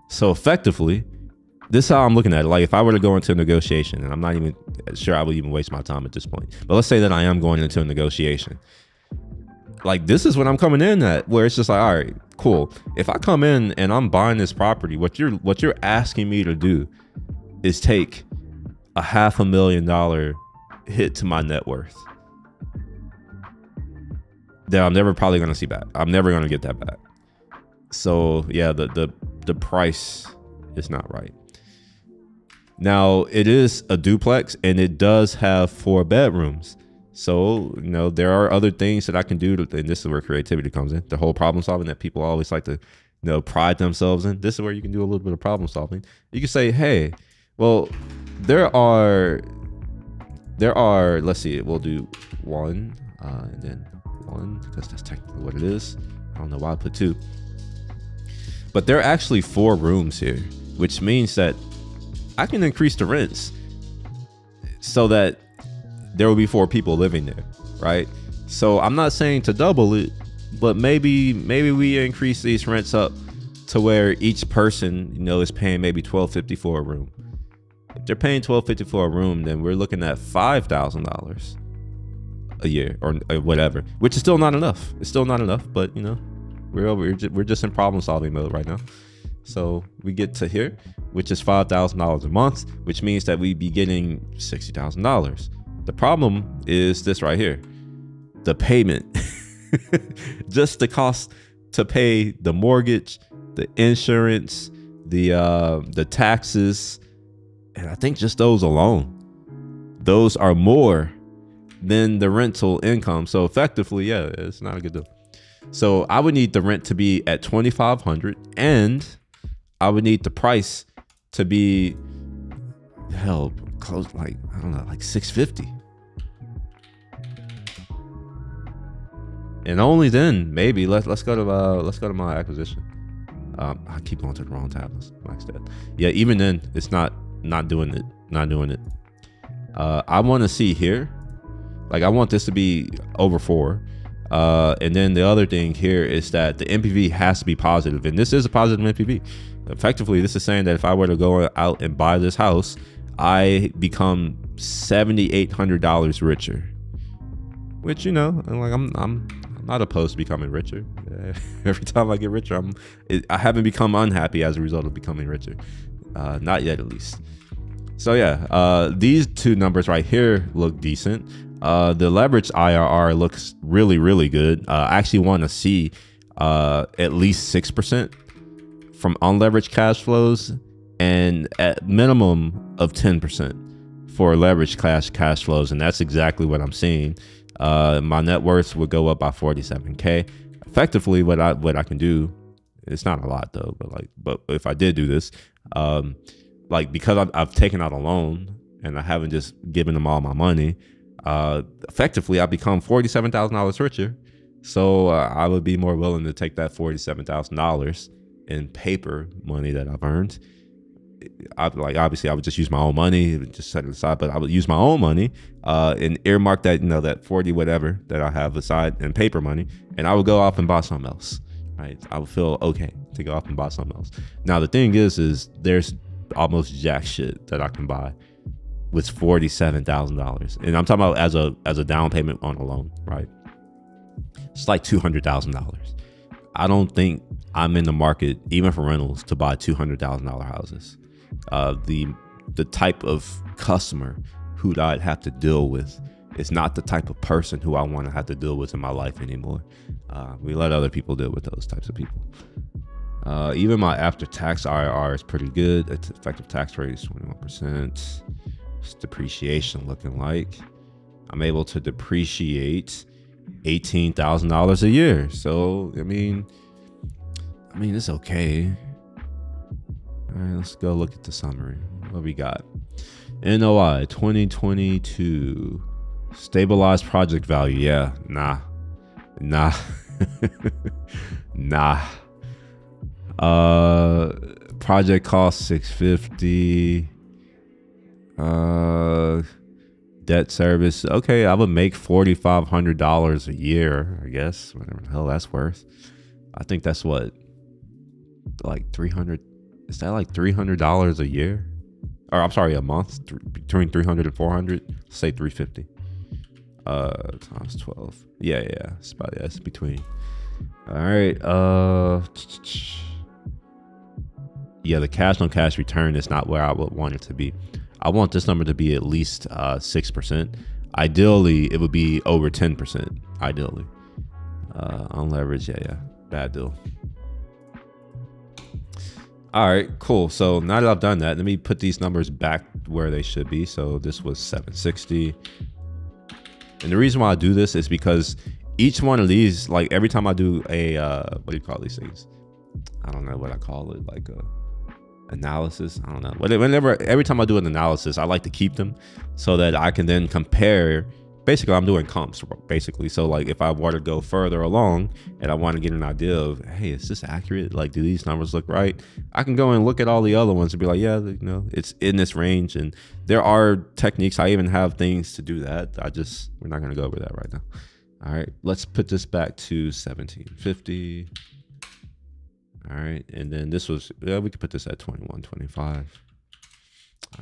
So effectively, this is how I'm looking at it. Like if I were to go into a negotiation, and I'm not even sure I would even waste my time at this point, but let's say that I am going into a negotiation. Like this is what I'm coming in at, where it's just like, all right, cool. If I come in and I'm buying this property, what you're asking me to do is take a $500,000 hit to my net worth that I'm never probably going to see back. I'm never going to get that back. So yeah, the price is not right. Now it is a duplex and it does have 4 bedrooms. So, there are other things that I can do and this is where creativity comes in. The whole problem solving that people always like to, pride themselves in. This is where you can do a little bit of problem solving. You can say, hey, well, there are, let's see, we'll do 1, and then 1 because that's technically what it is. I don't know why I put 2. But there are actually 4 rooms here, which means that I can increase the rents so that there will be 4 people living there, right? So I'm not saying to double it, but maybe we increase these rents up to where each person, is paying maybe $12.50 for a room. If they're paying $12.50 for a room, then we're looking at $5,000 a year or whatever, which is still not enough. It's still not enough, but we're just in problem solving mode right now. So we get to here, which is $5,000 a month, which means that we'd be getting $60,000. The problem is this right here, the payment, just the cost to pay the mortgage, the insurance, the taxes, and I think just those alone, those are more than the rental income. So effectively, yeah, it's not a good deal. So I would need the rent to be at $2,500, and I would need the price to be close, like I don't know, like $650. And only then maybe let's go to my acquisition. I keep going to the wrong tab. Max that. Yeah, even then it's not doing it. I want to see here, like I want this to be over 4. And then the other thing here is that the MPV has to be positive, and this is a positive MPV. Effectively, this is saying that if I were to go out and buy this house, I become $7,800 richer. Which I'm not opposed to becoming richer. Every time I get richer, I haven't become unhappy as a result of becoming richer. Not yet, at least. So yeah, these 2 numbers right here look decent. The leverage IRR looks really, really good. I actually want to see at least 6% from unleveraged cash flows, and at minimum of 10% for leveraged cash flows, and that's exactly what I'm seeing. My net worth would go up by $47K. Effectively, what I can do, it's not a lot though, but if I did do this, because I've taken out a loan and I haven't just given them all my money, effectively I become $47,000 richer. So I would be more willing to take that $47,000 in paper money that I've earned. Obviously I would just use my own money, just set it aside, but I would use my own money and earmark that, that 40 whatever that I have aside in paper money, and I would go off and buy something else, right? I would feel okay to go off and buy something else. Now the thing is there's almost jack shit that I can buy with $47,000, and I'm talking about as a down payment on a loan, right? It's like $200,000. I don't think I'm in the market, even for rentals, to buy $200,000 houses. The type of customer who I'd have to deal with is not the type of person who I want to have to deal with in my life anymore. We let other people deal with those types of people. Even my after-tax IRR is pretty good. Its effective tax rate is 21%. What's depreciation looking like? I'm able to depreciate $18,000 a year. So I mean it's okay. All right, let's go look at the summary. What we got? NOI 2022 stabilized project value. Yeah, nah. Nah. Project cost $650. Debt service. Okay, I would make $4,500 a year, I guess. Whatever the hell that's worth. I think that's what, like 300. Is that like $300 a year? Or I'm sorry, a month, between 300 and 400. Say 350. Times 12. Yeah. It's about, it's between. All right. Yeah, the cash on cash return is not where I would want it to be. I want this number to be at least 6%. Ideally, it would be over 10%. Ideally, on leverage, yeah, bad deal. All right, cool. So now that I've done that, let me put these numbers back where they should be. So this was 760. And the reason why I do this is because each one of these, like every time I do a, what do you call these things? I don't know what I call it, like a analysis. I don't know. Every time I do an analysis, I like to keep them so that I can then compare basically I'm doing comps basically. So like if I were to go further along and I want to get an idea of, hey, is this accurate? Like, do these numbers look right? I can go and look at all the other ones and be like, yeah, you know, it's in this range. And there are techniques. I even have things to do that. We're not going to go over that right now. All right, let's put this back to 1750. All right, and then this was, yeah, we could put this at 2125.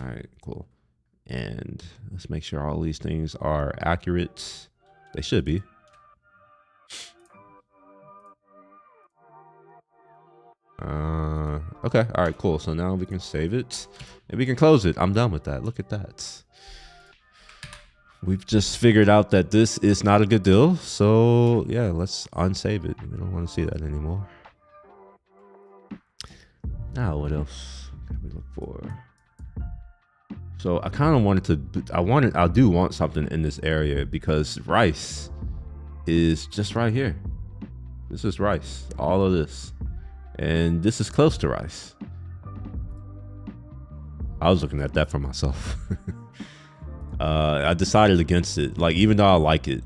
All right, cool. And let's make sure all these things are accurate. They should be. Okay, all right, cool. So now we can save it and we can close it. I'm done with that. Look at that. We've just figured out that this is not a good deal. So yeah, let's unsave it. We don't want to see that anymore. Now what else can we look for? So I kind of wanted to, I do want something in this area because rice is just right here. This is rice, all of this. And this is close to rice. I was looking at that for myself. I decided against it. Like, even though I like it,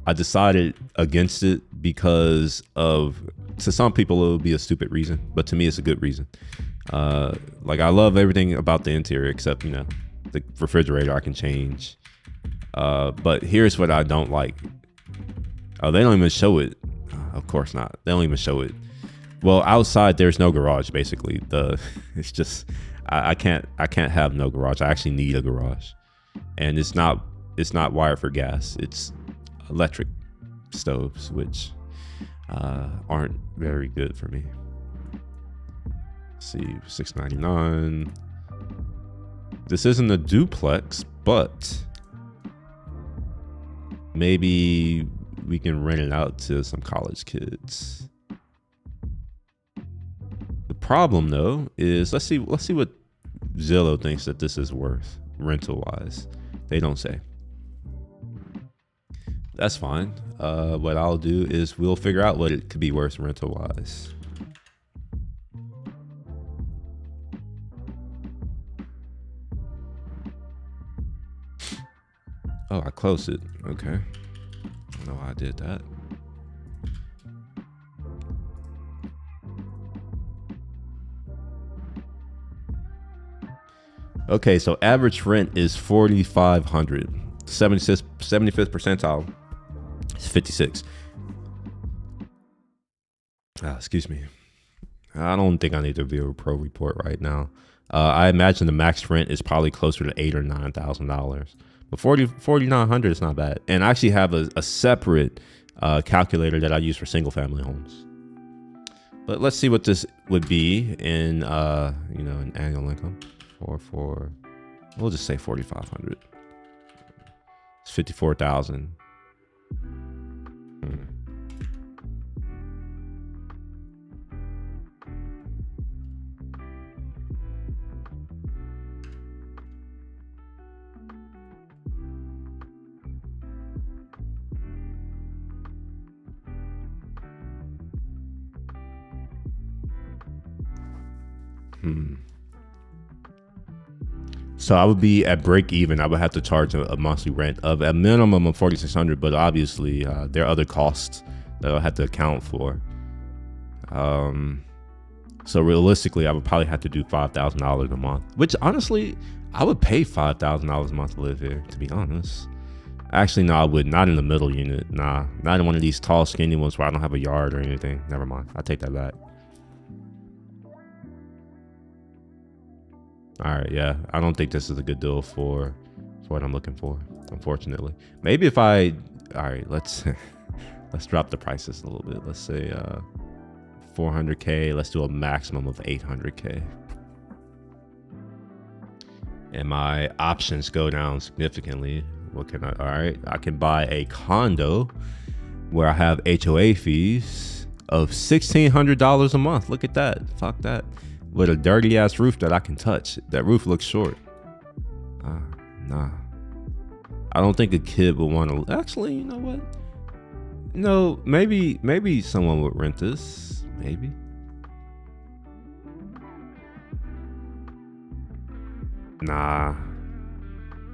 I decided against it because of, to some people it would be a stupid reason, but to me it's a good reason. Like, I love everything about the interior except, you know, the refrigerator I can change. But here's what I don't like. Oh, they don't even show it. Of course not. They don't even show it. Well, outside there's no garage. Basically, it's just I can't have no garage. I actually need a garage, and it's not wired for gas. It's electric stoves, which aren't very good for me. Let's see, $6.99. This isn't a duplex, but maybe we can rent it out to some college kids. The problem though is, let's see what Zillow thinks that this is worth rental wise. They don't say. That's fine. What I'll do is we'll figure out what it could be worth rental wise. Oh, I closed it. Okay. I don't know why I did that. Okay, so average rent is $4,500. 75th percentile is 56. Excuse me. I don't think I need to view a pro report right now. I imagine the max rent is probably closer to $8,000 or $9,000. But $4,900 is not bad. And I actually have a separate calculator that I use for single family homes. But let's see what this would be in an annual income. We'll just say 4,500. It's 54,000. So I would be at break even. I would have to charge a monthly rent of a minimum of $4,600, but obviously there are other costs that I'll have to account for. So realistically, I would probably have to do $5,000 a month, which honestly, I would pay $5,000 a month to live here, to be honest. Actually, no, I would not in the middle unit. Nah, not in one of these tall, skinny ones where I don't have a yard or anything. Never mind. I take that back. All right, yeah, I don't think this is a good deal for what I'm looking for, unfortunately. Maybe if all right, let's drop the prices a little bit. Let's say 400K. Let's do a maximum of 800K. And my options go down significantly. What can all right, I can buy a condo where I have HOA fees of $1,600 a month. Look at that. Fuck that. With a dirty ass roof that I can touch. That roof looks short. Nah. I don't think a kid would want to. Actually, you know what? No, maybe someone would rent this. Maybe. Nah.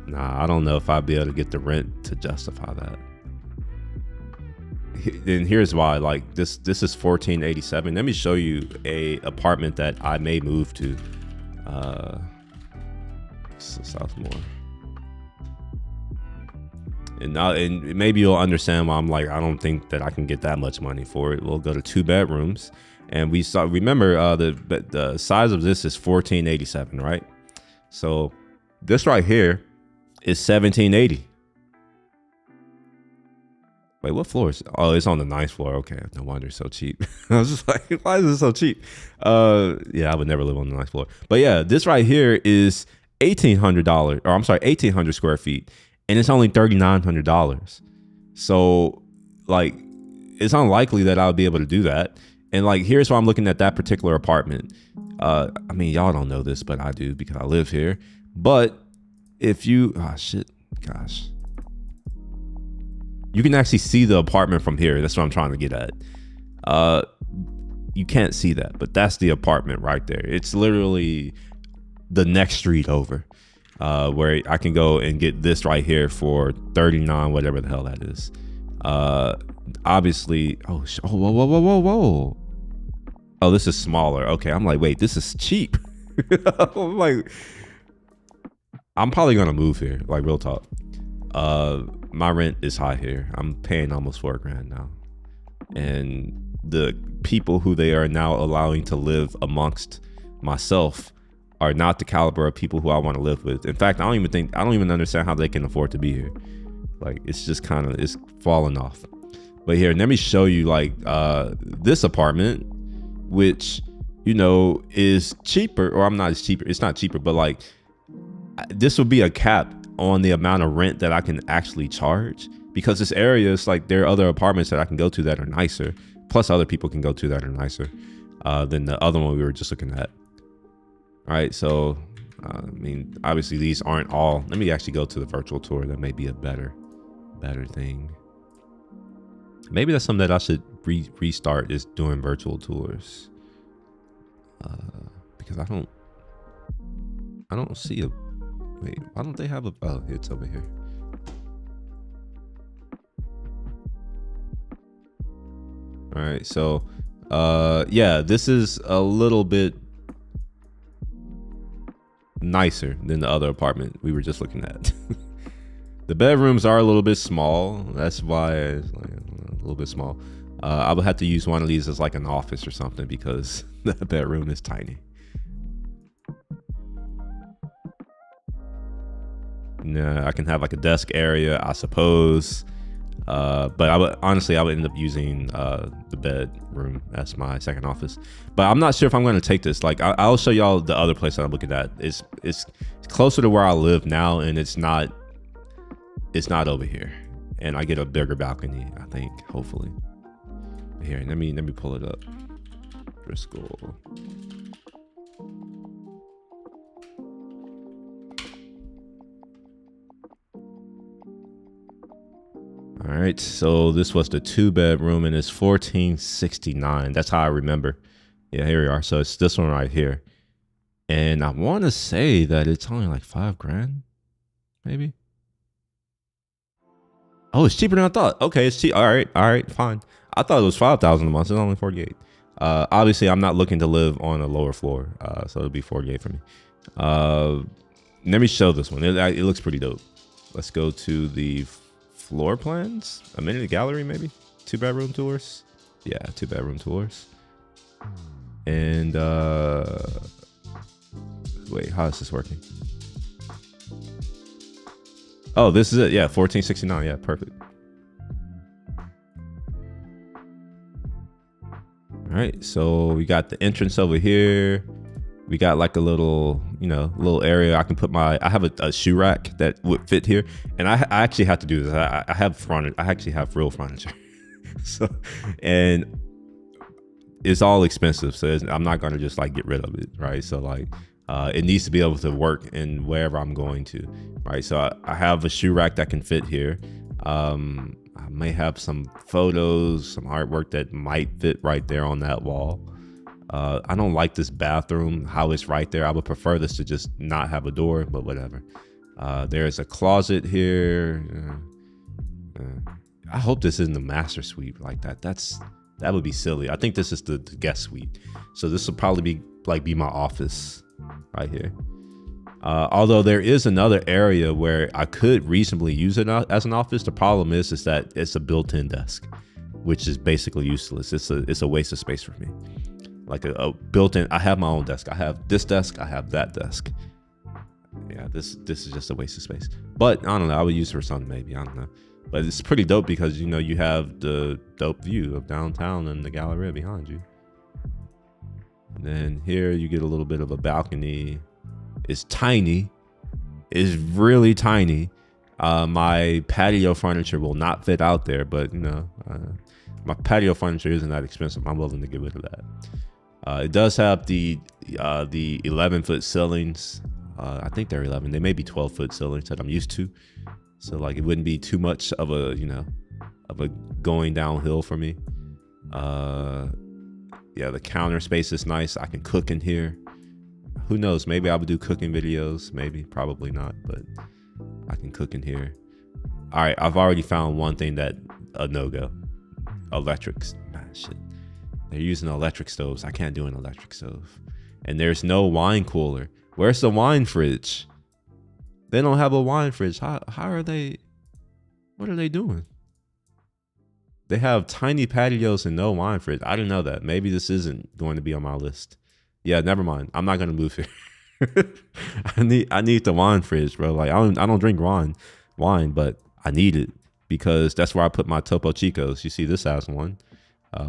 Nah, I don't know if I'd be able to get the rent to justify that. And here's why. Like this is 1487. Let me show you a apartment that I may move to. Southmore. And maybe you'll understand why I'm like, I don't think that I can get that much money for it. We'll go to 2 bedrooms, and we saw. Remember, the size of this is 1487, right? So this right here is 1780. Wait, what floor is it? Oh, it's on the 9th floor. Okay, no wonder it's so cheap. I was just like, why is it so cheap? Yeah, I would never live on the 9th floor. But yeah, this right here is $1,800, or I'm sorry, 1,800 square feet, and it's only $3,900. So, like, it's unlikely that I'll be able to do that. And like, here's why I'm looking at that particular apartment. I mean, y'all don't know this, but I do because I live here. But if you, gosh. You can actually see the apartment from here. That's what I'm trying to get at. You can't see that, but that's the apartment right there. It's literally the next street over, where I can go and get this right here for 39, whatever the hell that is. Obviously, whoa. Oh, this is smaller. Okay, I'm like, wait, this is cheap. I'm like, I'm probably gonna move here, like real talk. My rent is high here. I'm paying almost $4,000 now, and the people who they are now allowing to live amongst myself are not the caliber of people who I want to live with. In fact, I don't even understand how they can afford to be here. Like, it's just it's falling off. But here, let me show you like this apartment, which, you know, is cheaper, or it's not cheaper, but like this would be a cap on the amount of rent that I can actually charge, because this area is like, there are other apartments that I can go to that are nicer, plus other people can go to that are nicer than the other one we were just looking at. All right, so I mean, obviously these aren't all. Let me actually go to the virtual tour. That may be a better thing. Maybe that's something that I should restart, is doing virtual tours, because I don't see a. Wait, why don't they have a... Oh, it's over here. All right, so, yeah, this is a little bit nicer than the other apartment we were just looking at. The bedrooms are a little bit small. That's why it's like a little bit small. I would have to use one of these as like an office or something, because the bedroom is tiny. Nah, I can have like a desk area, I suppose. But I would end up using the bedroom as my second office. But I'm not sure if I'm going to take this. Like, I'll show y'all the other place that I'm looking at. It's closer to where I live now, and it's not over here. And I get a bigger balcony, I think, hopefully. Here, let me pull it up. Driscoll. All right, so this was the 2-bedroom, and it's 1469. That's how I remember. Yeah, here we are. So it's this one right here, and I want to say that it's only like $5,000, maybe. Oh, it's cheaper than I thought. Okay, it's cheap. All right, fine. I thought it was $5,000 a month. It's only 48. Obviously, I'm not looking to live on a lower floor, so it'll be 48 for me. Let me show this one. It looks pretty dope. Let's go to the floor plans, amenity gallery, maybe 2-bedroom tours. Yeah, 2-bedroom tours. And wait, how is this working? Oh, this is it. Yeah, 1469. Yeah, perfect. All right, so we got the entrance over here. We got like a little, little area I can put I have a shoe rack that would fit here. And I actually have to do this. I actually have real furniture. So, and it's all expensive. So I'm not going to just like get rid of it. Right. So like, it needs to be able to work in wherever I'm going to. Right. So I have a shoe rack that can fit here. I may have some photos, some artwork that might fit right there on that wall. I don't like this bathroom, how it's right there. I would prefer this to just not have a door, but whatever. There's a closet here. I hope this isn't the master suite like that. That would be silly. I think this is the guest suite. So this will probably be my office right here. Although there is another area where I could reasonably use it as an office. The problem is that it's a built-in desk, which is basically useless. It's a waste of space for me. Like a built-in. I have my own desk. I have this desk. I have that desk. Yeah, this is just a waste of space. But I don't know. I would use it for something maybe. I don't know. But it's pretty dope because you have the dope view of downtown and the Galleria behind you. And then here you get a little bit of a balcony. It's tiny. It's really tiny. My patio furniture will not fit out there, but my patio furniture isn't that expensive. I'm willing to get rid of that. It does have the 11-foot ceilings. I think they're 11. They may be 12-foot ceilings that I'm used to. So it wouldn't be too much of a going downhill for me. Yeah, the counter space is nice. I can cook in here. Who knows? Maybe I would do cooking videos. Maybe, probably not, but I can cook in here. All right, I've already found one thing that a no-go. Electrics. Man, shit. They're using electric stoves. I can't do an electric stove. And there's no wine cooler. Where's the wine fridge? They don't have a wine fridge. How are they? What are they doing? They have tiny patios and no wine fridge. I didn't know that. Maybe this isn't going to be on my list. Yeah, never mind. I'm not gonna move here. I need the wine fridge, bro. I don't drink wine, but I need it because that's where I put my Topo Chicos. You see, this has one.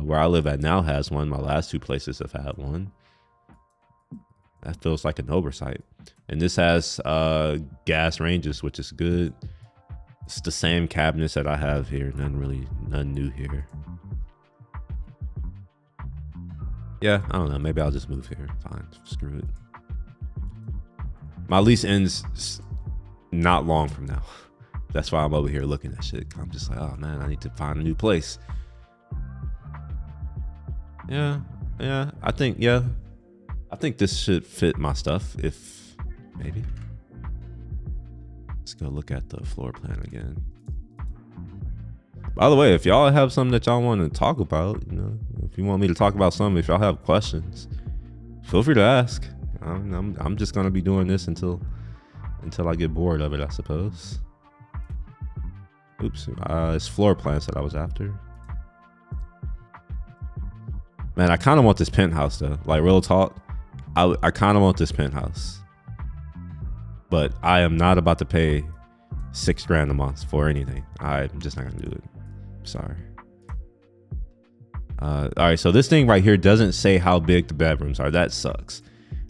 Where I live at now has one. My last two places have had one. That feels like an oversight. And this has gas ranges, which is good. It's the same cabinets that I have here. None new here. Yeah, I don't know. Maybe I'll just move here. Fine, screw it. My lease ends not long from now. That's why I'm over here looking at shit. I'm just like, oh man, I need to find a new place. Yeah. I think this should fit my stuff. If maybe. Let's go look at the floor plan again. By the way, if y'all have something that y'all want to talk about, if you want me to talk about something, if y'all have questions, feel free to ask. I'm just gonna be doing this until I get bored of it, I suppose. Oops, it's floor plans that I was after. Man, I kind of want this penthouse though. Like real talk, I kind of want this penthouse, but I am not about to pay $6 grand a month for anything. I'm just not gonna do it. Sorry. All right, so this thing right here doesn't say how big the bedrooms are. That sucks.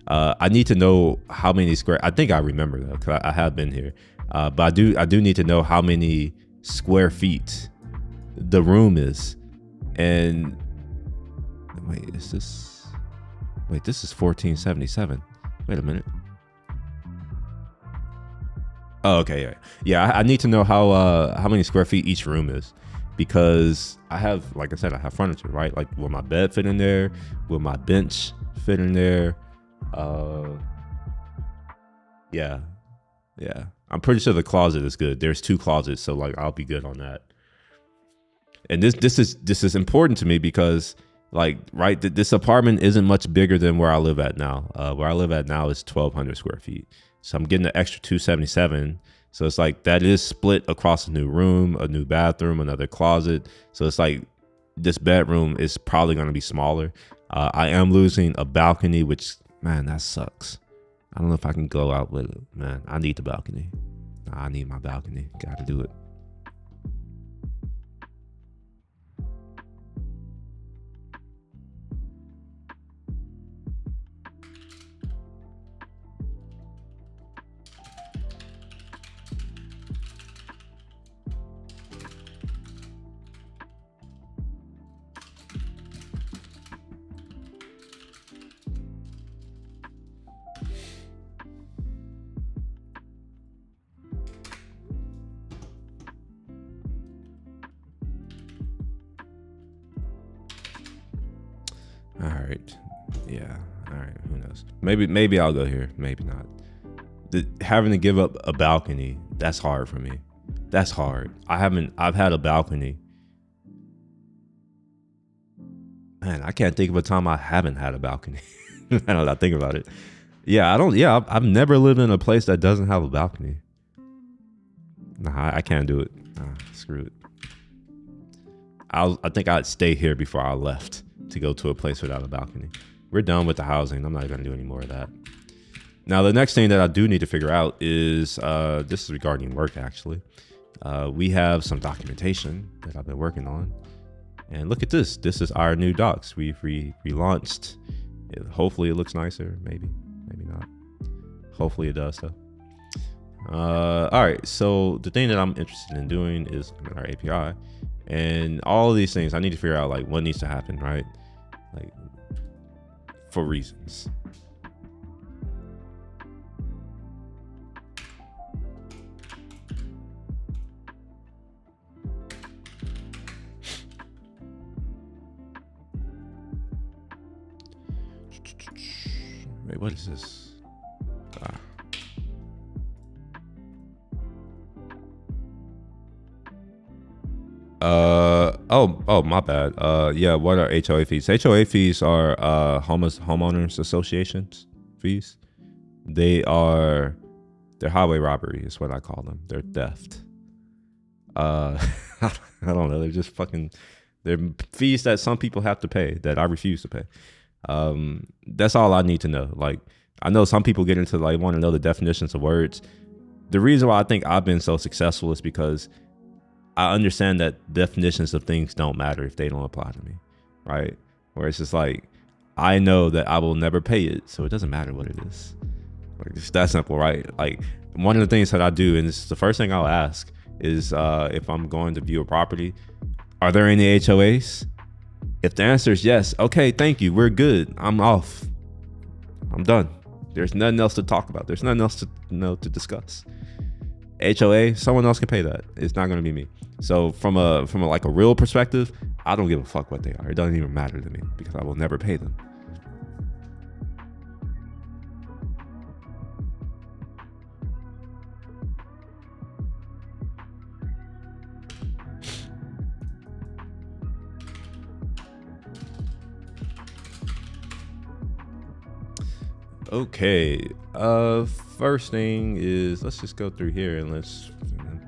I need to know how many square. I think I remember though, because I have been here. But I do need to know how many square feet the room is. And wait, this is 1477. Wait a minute. Oh, okay, yeah. I need to know how many square feet each room is, because I have, like I said, I have furniture, right? Like, will my bed fit in there? Will my bench fit in there? Yeah. I'm pretty sure the closet is good. There's 2 closets, so I'll be good on that. And this is important to me because this apartment isn't much bigger than where I live at now. Where I live at now is 1,200 square feet. So I'm getting an extra 277. So it's that is split across a new room, a new bathroom, another closet. So it's this bedroom is probably going to be smaller. I am losing a balcony, which, man, that sucks. I don't know if I can go out with it, man. I need the balcony. I need my balcony. Got to do it. All right. Yeah. All right. Who knows? Maybe I'll go here. Maybe not. Having to give up a balcony, that's hard for me. That's hard. I've had a balcony. Man, I can't think of a time I haven't had a balcony. I don't know, think about it. Yeah, I've never lived in a place that doesn't have a balcony. Nah, I can't do it. Screw it. I think I'd stay here before I left to go to a place without a balcony. We're done with the housing. I'm not going to do any more of that. Now, the next thing that I do need to figure out is, this is regarding work, actually. We have some documentation that I've been working on. And look at this. This is our new docs. We've relaunched. Hopefully it looks nicer. Maybe not. Hopefully it does, though. All right. So the thing that I'm interested in doing is looking at our API. And all of these things, I need to figure out like what needs to happen, right? Like for reasons. Wait, what is this? Oh, my bad. Yeah, what are HOA fees? HOA fees are homeowners associations fees. They're highway robbery is what I call them. They're theft. I don't know. They're just they're fees that some people have to pay that I refuse to pay. That's all I need to know. Like, I know some people get into like want to know the definitions of words. The reason why I think I've been so successful is because I understand that definitions of things don't matter if they don't apply to me, right? Where it's just like, I know that I will never pay it, so it doesn't matter what it is. Like, it's that simple, right? Like, one of the things that I do, and this is the first thing I'll ask, is if I'm going to view a property, are there any HOAs? If the answer is yes, okay, thank you, we're good. I'm off. I'm done. There's nothing else to talk about. There's nothing else to discuss. HOA, someone else can pay that. It's not going to be me. So from a like a real perspective, I don't give a fuck what they are. It doesn't even matter to me because I will never pay them. Okay, first thing is, let's just go through here and let's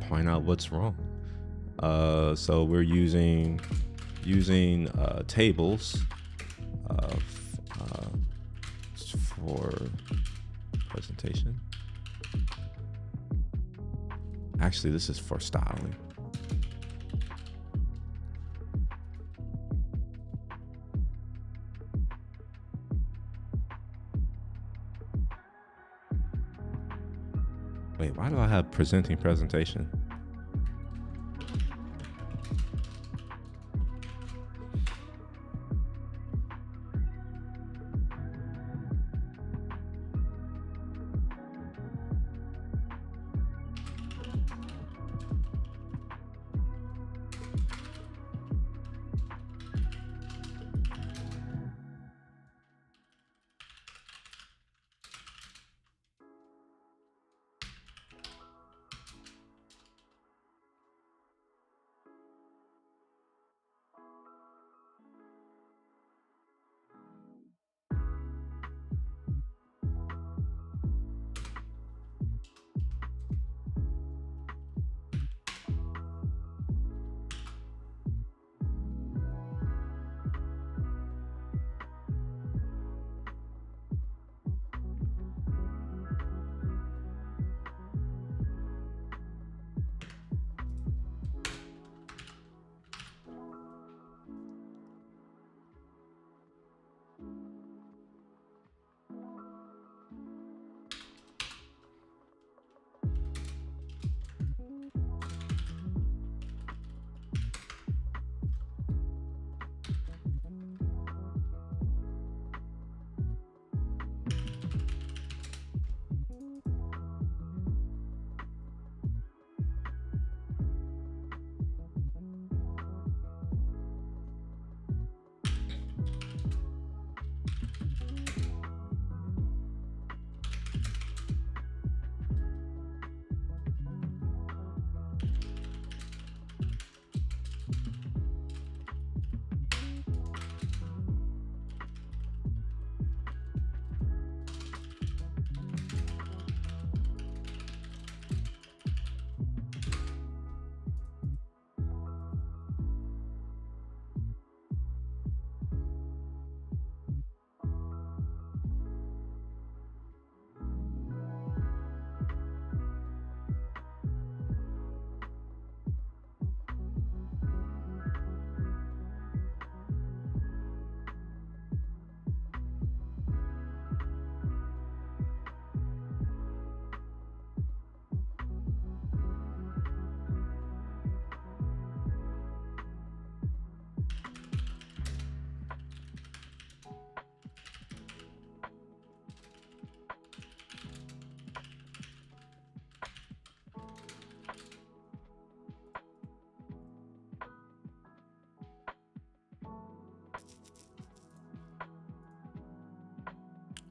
point out what's wrong. So we're using tables for presentation. Actually, this is for styling. Wait, why do I have presenting presentation?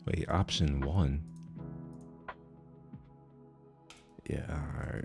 Wait, option 1. Yeah, all right.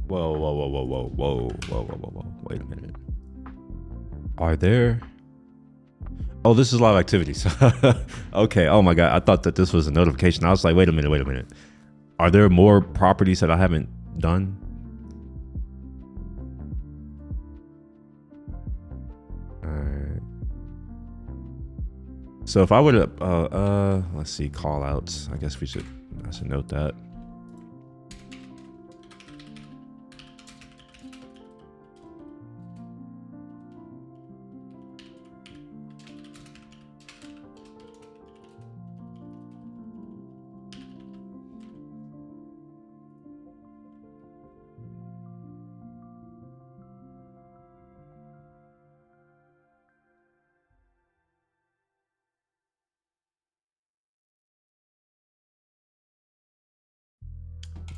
Whoa, whoa, whoa, whoa, whoa, whoa, whoa, whoa, whoa, whoa. Wait a minute. Are there... Oh, this is live activities. Okay. Oh my God. I thought that this was a notification. I was like, wait a minute. Are there more properties that I haven't done? All right. So if I were to, let's see, call outs. I guess I should note that.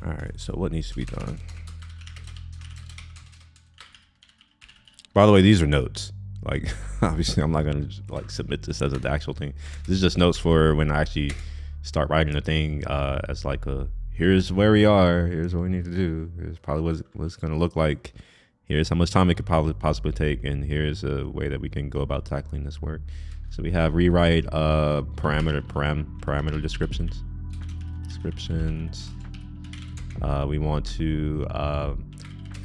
All right, so what needs to be done? By the way, these are notes. Like, obviously, I'm not gonna like submit this as an actual thing. This is just notes for when I actually start writing the thing as like a here's where we are, here's what we need to do, here's probably what it's gonna look like, here's how much time it could probably possibly take, and here's a way that we can go about tackling this work. So we have rewrite parameter descriptions. We want to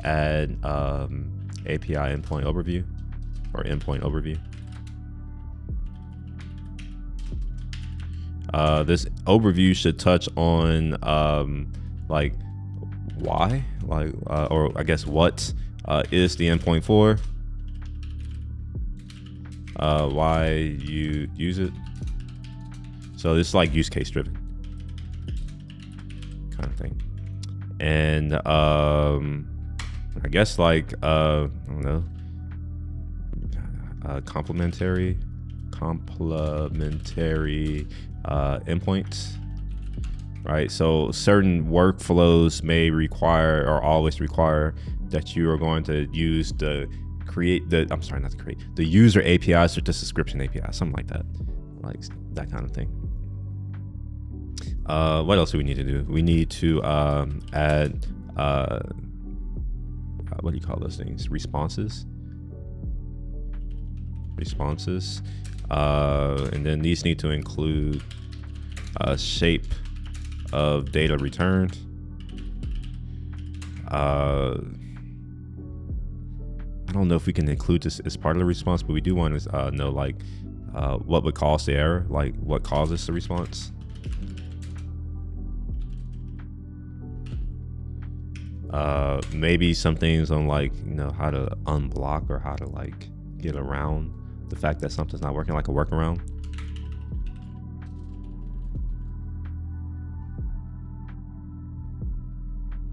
add API endpoint overview or endpoint overview. This overview should touch on like why, or I guess what is the endpoint for, why you use it. So it's like use case driven kind of thing. And I guess like I don't know, complementary endpoints, right? So certain workflows may require or always require that you are going to use the user APIs or the subscription API, something like that, kind of thing. What else do we need to do? We need to add what do you call those things? Responses. And then these need to include shape of data returned. I don't know if we can include this as part of the response, but we do want to know like what would cause the error, like what causes the response. Maybe some things on like, you know, how to unblock or how to like get around the fact that something's not working, like a workaround.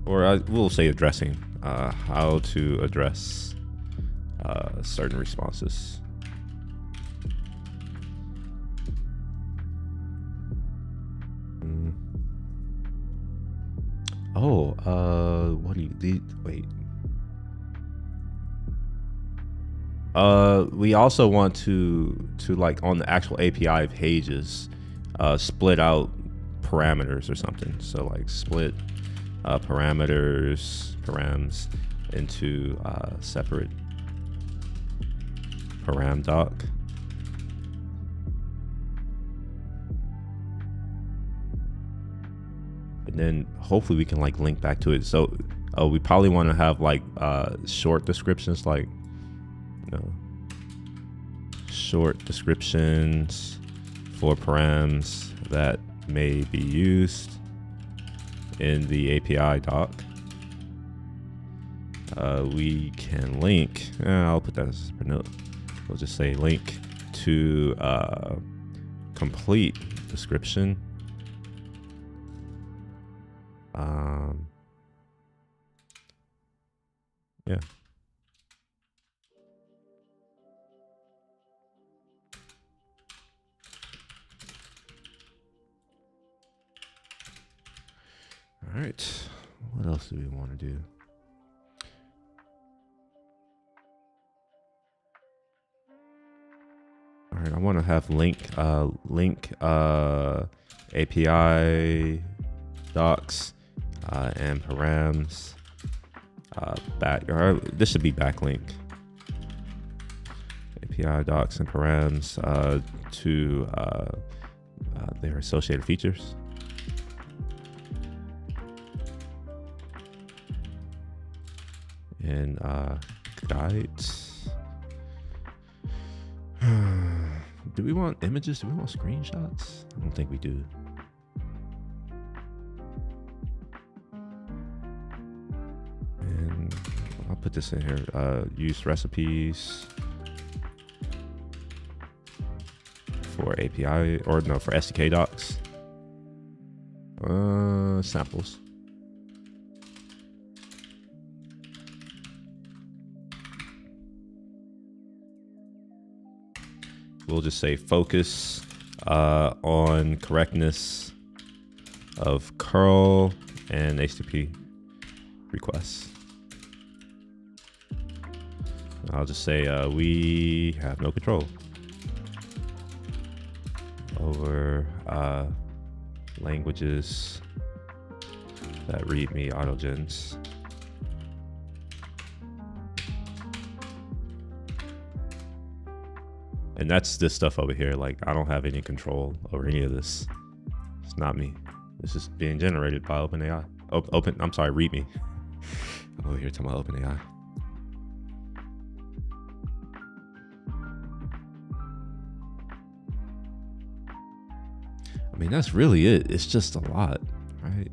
Or I will say addressing, how to address certain responses. What do you wait? We also want to like on the actual API pages, split out parameters or something. So like split params into separate param doc. And then hopefully we can like link back to it. So we probably want to have like short descriptions, like, you know, short descriptions for params that may be used in the API doc. We can link, I'll put that as a note. We'll just say link to complete description. Yeah. All right. What else do we want to do? All right. I want to have link API docs and params back. Or this should be backlink. API docs and params to their associated features. And guides. Do we want images? Do we want screenshots? I don't think we do. And I'll put this in here. Use recipes for API, or no, for SDK docs. Samples. We'll just say focus on correctness of curl and HTTP requests. I'll just say we have no control over languages that readme autogens. And that's this stuff over here. Like, I don't have any control over any of this. It's not me. This is being generated by OpenAI. I'm sorry, readme. I'm over here talking about OpenAI. I mean, that's really it. It's just a lot, right?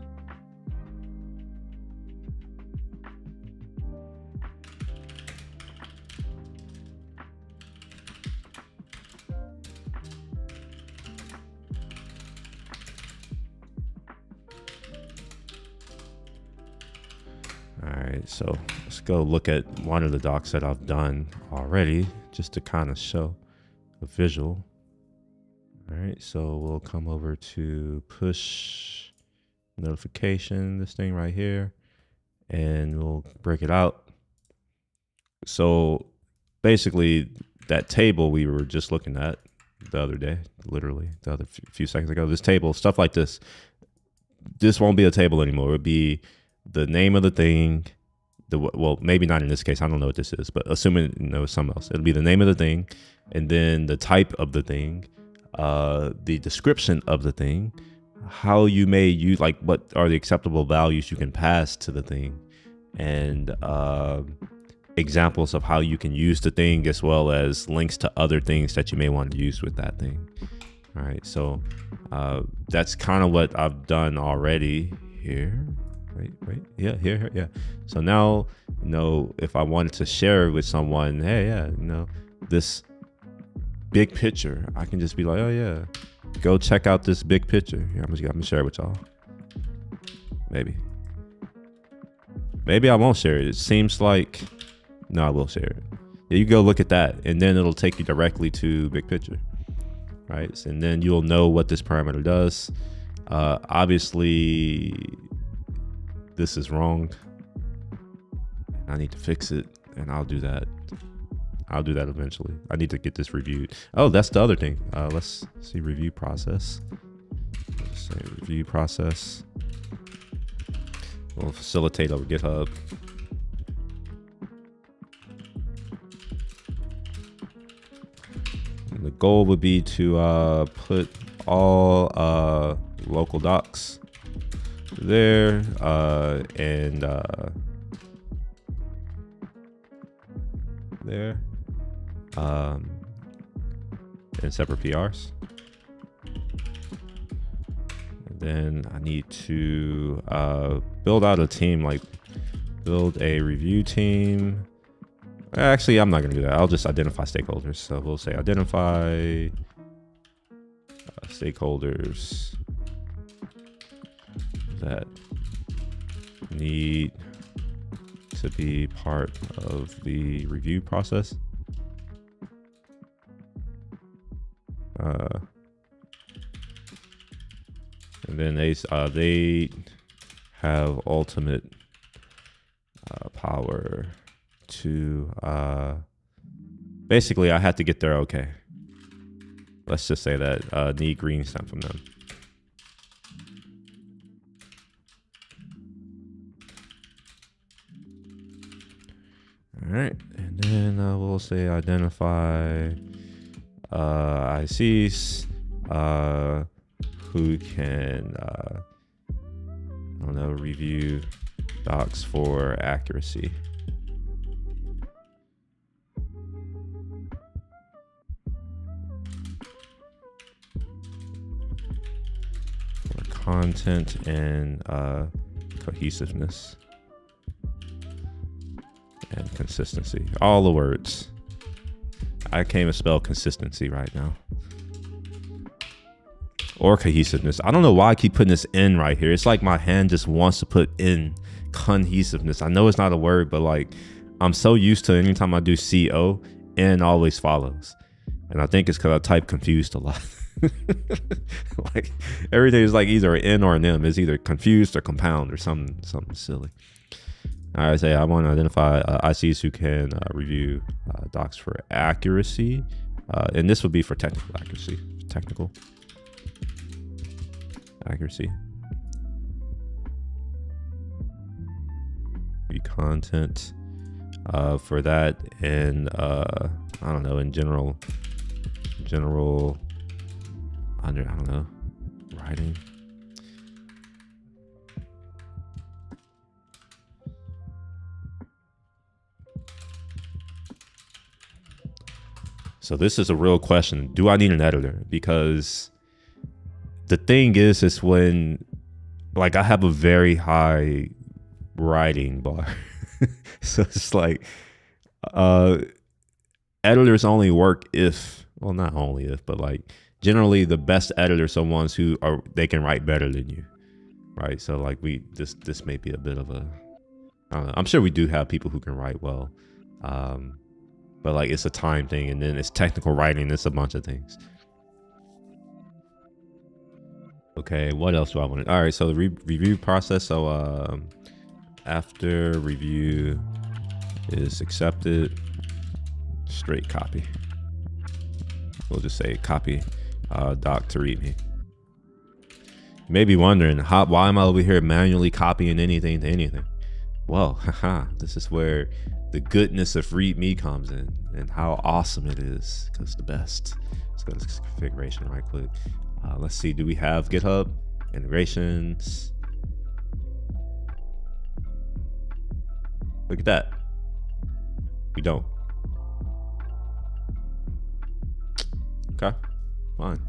All right, so let's go look at one of the docs that I've done already, just to kind of show a visual. All right, so we'll come over to push notification, this thing right here, and we'll break it out. So basically, that table we were just looking at the other day, literally the other few seconds ago, this table, stuff like this won't be a table anymore. It would be the name of the thing, well, maybe not in this case, I don't know what this is, but assuming it's something else, it'll be the name of the thing, and then the type of the thing, the description of the thing, how you may use, like what are the acceptable values you can pass to the thing, and examples of how you can use the thing, as well as links to other things that you may want to use with that thing. All right, so that's kind of what I've done already here. Wait, yeah, here, yeah. So now, if I wanted to share with someone, hey, yeah, this big picture, I can just be like, oh yeah, go check out this big picture. Here, I'm gonna share it with y'all. Maybe I won't share it. It seems like, no, I will share it. Yeah, you go look at that, and then it'll take you directly to big picture, right? And then you'll know what this parameter does. Obviously, this is wrong. I need to fix it, and I'll do that. I'll do that eventually. I need to get this reviewed. Oh, that's the other thing. Let's see, review process. Let's say review process. We'll facilitate over GitHub. And the goal would be to put all local docs there, and there, and separate PRs. And then I need to build out a team, like build a review team. Actually, I'm not gonna do that. I'll just identify stakeholders. So we'll say identify stakeholders that need to be part of the review process. And then they have ultimate power to basically, I had to get their okay. Let's just say that need green stamp from them. All right, and then we'll say identify ICs who can I don't know, review docs for accuracy. For content and cohesiveness and consistency. All the words. I can't even spell consistency right now. Or cohesiveness. I don't know why I keep putting this in right here. It's like my hand just wants to put in cohesiveness. I know it's not a word, but like I'm so used to anytime I do CO, N always follows. And I think it's because I type confused a lot. Like everything is like either an N or an M. It's either confused or compound or something silly. All right, say I want to identify ICs who can review docs for accuracy. And this would be for technical accuracy. Technical accuracy. Be content for that, and I don't know, in general, I don't know, writing. So this is a real question. Do I need an editor? Because the thing is when like I have a very high writing bar. So it's like editors only work if, well, not only if, but like generally the best editors are ones who are, they can write better than you, right? So like this may be a bit of a, I don't know. I'm sure we do have people who can write well, but like it's a time thing, and then it's technical writing. It's a bunch of things. Okay, what else do I want to? All right, so the review process. So after review is accepted, straight copy. We'll just say copy doc to read me. You may be wondering, why am I over here manually copying anything to anything? Well, haha, this is where the goodness of README comes in and how awesome it is, because it's the best. Let's go to this configuration right quick. Let's see, do we have GitHub integrations? Look at that. We don't. Okay, fine.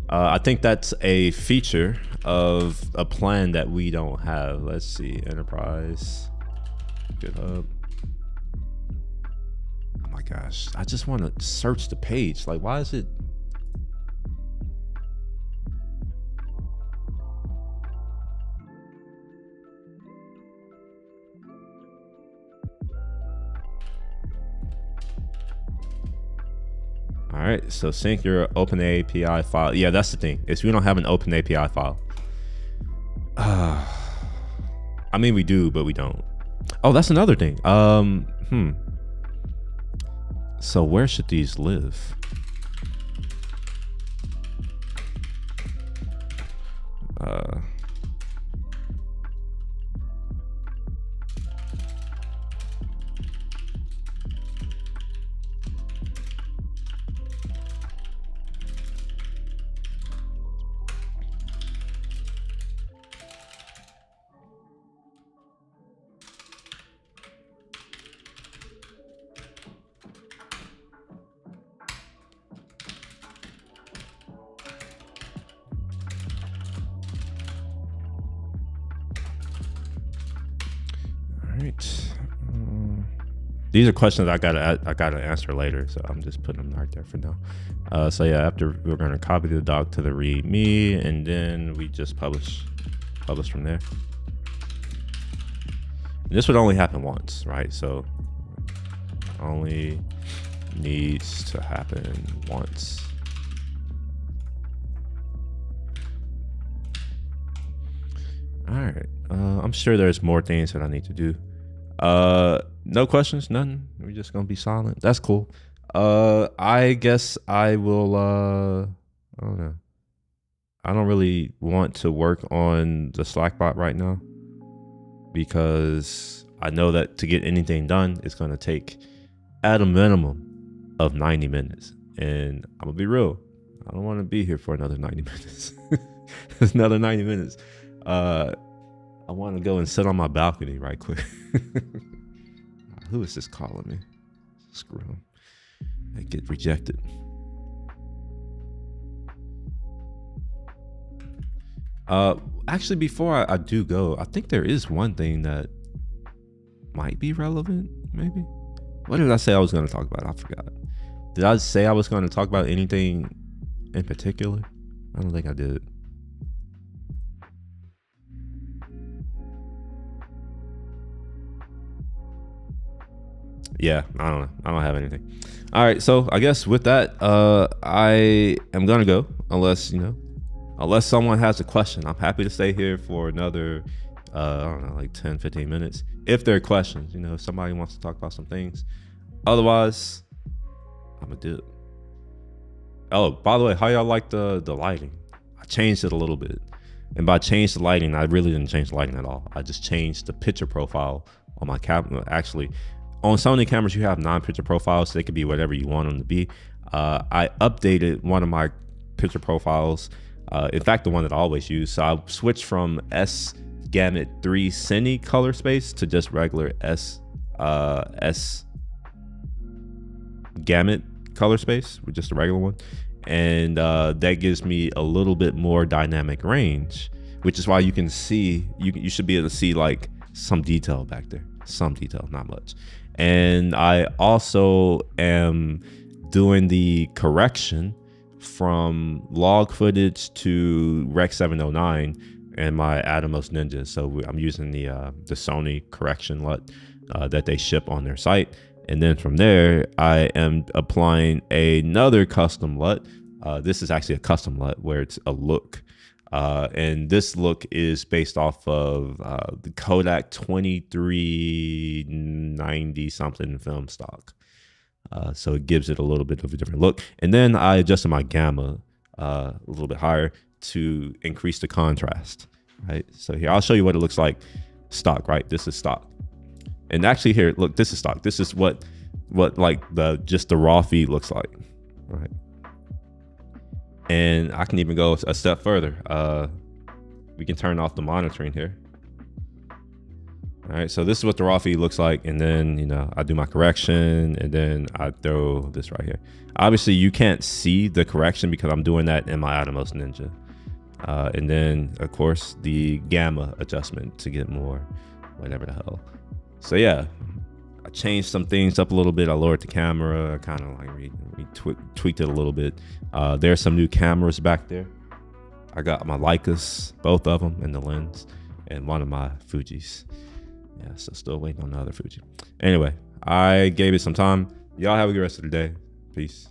I think that's a feature of a plan that we don't have. Let's see, enterprise, GitHub. Oh my gosh, I just want to search the page. Like, why is it? All right, so sync your OpenAPI file. Yeah, that's the thing. Is we don't have an OpenAPI file. I mean, we do, but we don't. Oh, that's another thing. So where should these live? These are questions I gotta answer later, so I'm just putting them right there for now. So yeah, after we're gonna copy the doc to the README, and then we just publish from there. And this would only happen once, right? So only needs to happen once. All right, I'm sure there's more things that I need to do. No questions, nothing. We're just gonna be silent. That's cool. I guess I will. I don't know. I don't really want to work on the Slack bot right now because I know that to get anything done, it's gonna take at a minimum of 90 minutes, and I'm gonna be real. I don't want to be here for another 90 minutes. Another 90 minutes. I want to go and sit on my balcony right quick. Who is this calling me? Screw him. I get rejected. Actually, before I do go, I think there is one thing that might be relevant, maybe. What did I say I was going to talk about? I forgot. Did I say I was going to talk about anything in particular? I don't think I did. Yeah, I don't know. I don't have anything. All right, so I guess with that, I am gonna go unless someone has a question. I'm happy to stay here for another, I don't know, like 10, 15 minutes. If there are questions, if somebody wants to talk about some things. Otherwise, I'm gonna do it. Oh, by the way, how y'all like the lighting? I changed it a little bit. And by change the lighting, I really didn't change the lighting at all. I just changed the picture profile on my camera. Actually, on some of the cameras, you have non-picture profiles, so they could be whatever you want them to be. I updated one of my picture profiles. In fact, the one that I always use. So I switched from S Gamut 3 Cine color space to just regular S Gamut color space with just a regular one. and that gives me a little bit more dynamic range, which is why you can see, you should be able to see like some detail back there, some detail, not much. And I also am doing the correction from log footage to Rec 709 and my Atomos Ninja. So I'm using the Sony correction LUT that they ship on their site. And then from there, I am applying another custom LUT. This is actually a custom LUT where it's a look. And this look is based off of the Kodak 2390 something film stock. So it gives it a little bit of a different look. And then I adjusted my gamma a little bit higher to increase the contrast, right? So here, I'll show you what it looks like stock, right? This is stock. And actually here, look, this is stock. This is what like just the raw feed looks like, right? And I can even go a step further. We can turn off the monitoring here. All right, so this is what the raw feed looks like. And then, you know, I do my correction and then I throw this right here. Obviously you can't see the correction because I'm doing that in my Atomos Ninja. And then of course the gamma adjustment to get more, whatever the hell. So yeah, I changed some things up a little bit. I lowered the camera, I kind of like tweaked it a little bit. There's some new cameras back there. I got my Leicas, both of them, and the lens, and one of my Fujis. Yeah, so still waiting on the other Fuji. Anyway, I gave it some time. Y'all have a good rest of the day. Peace.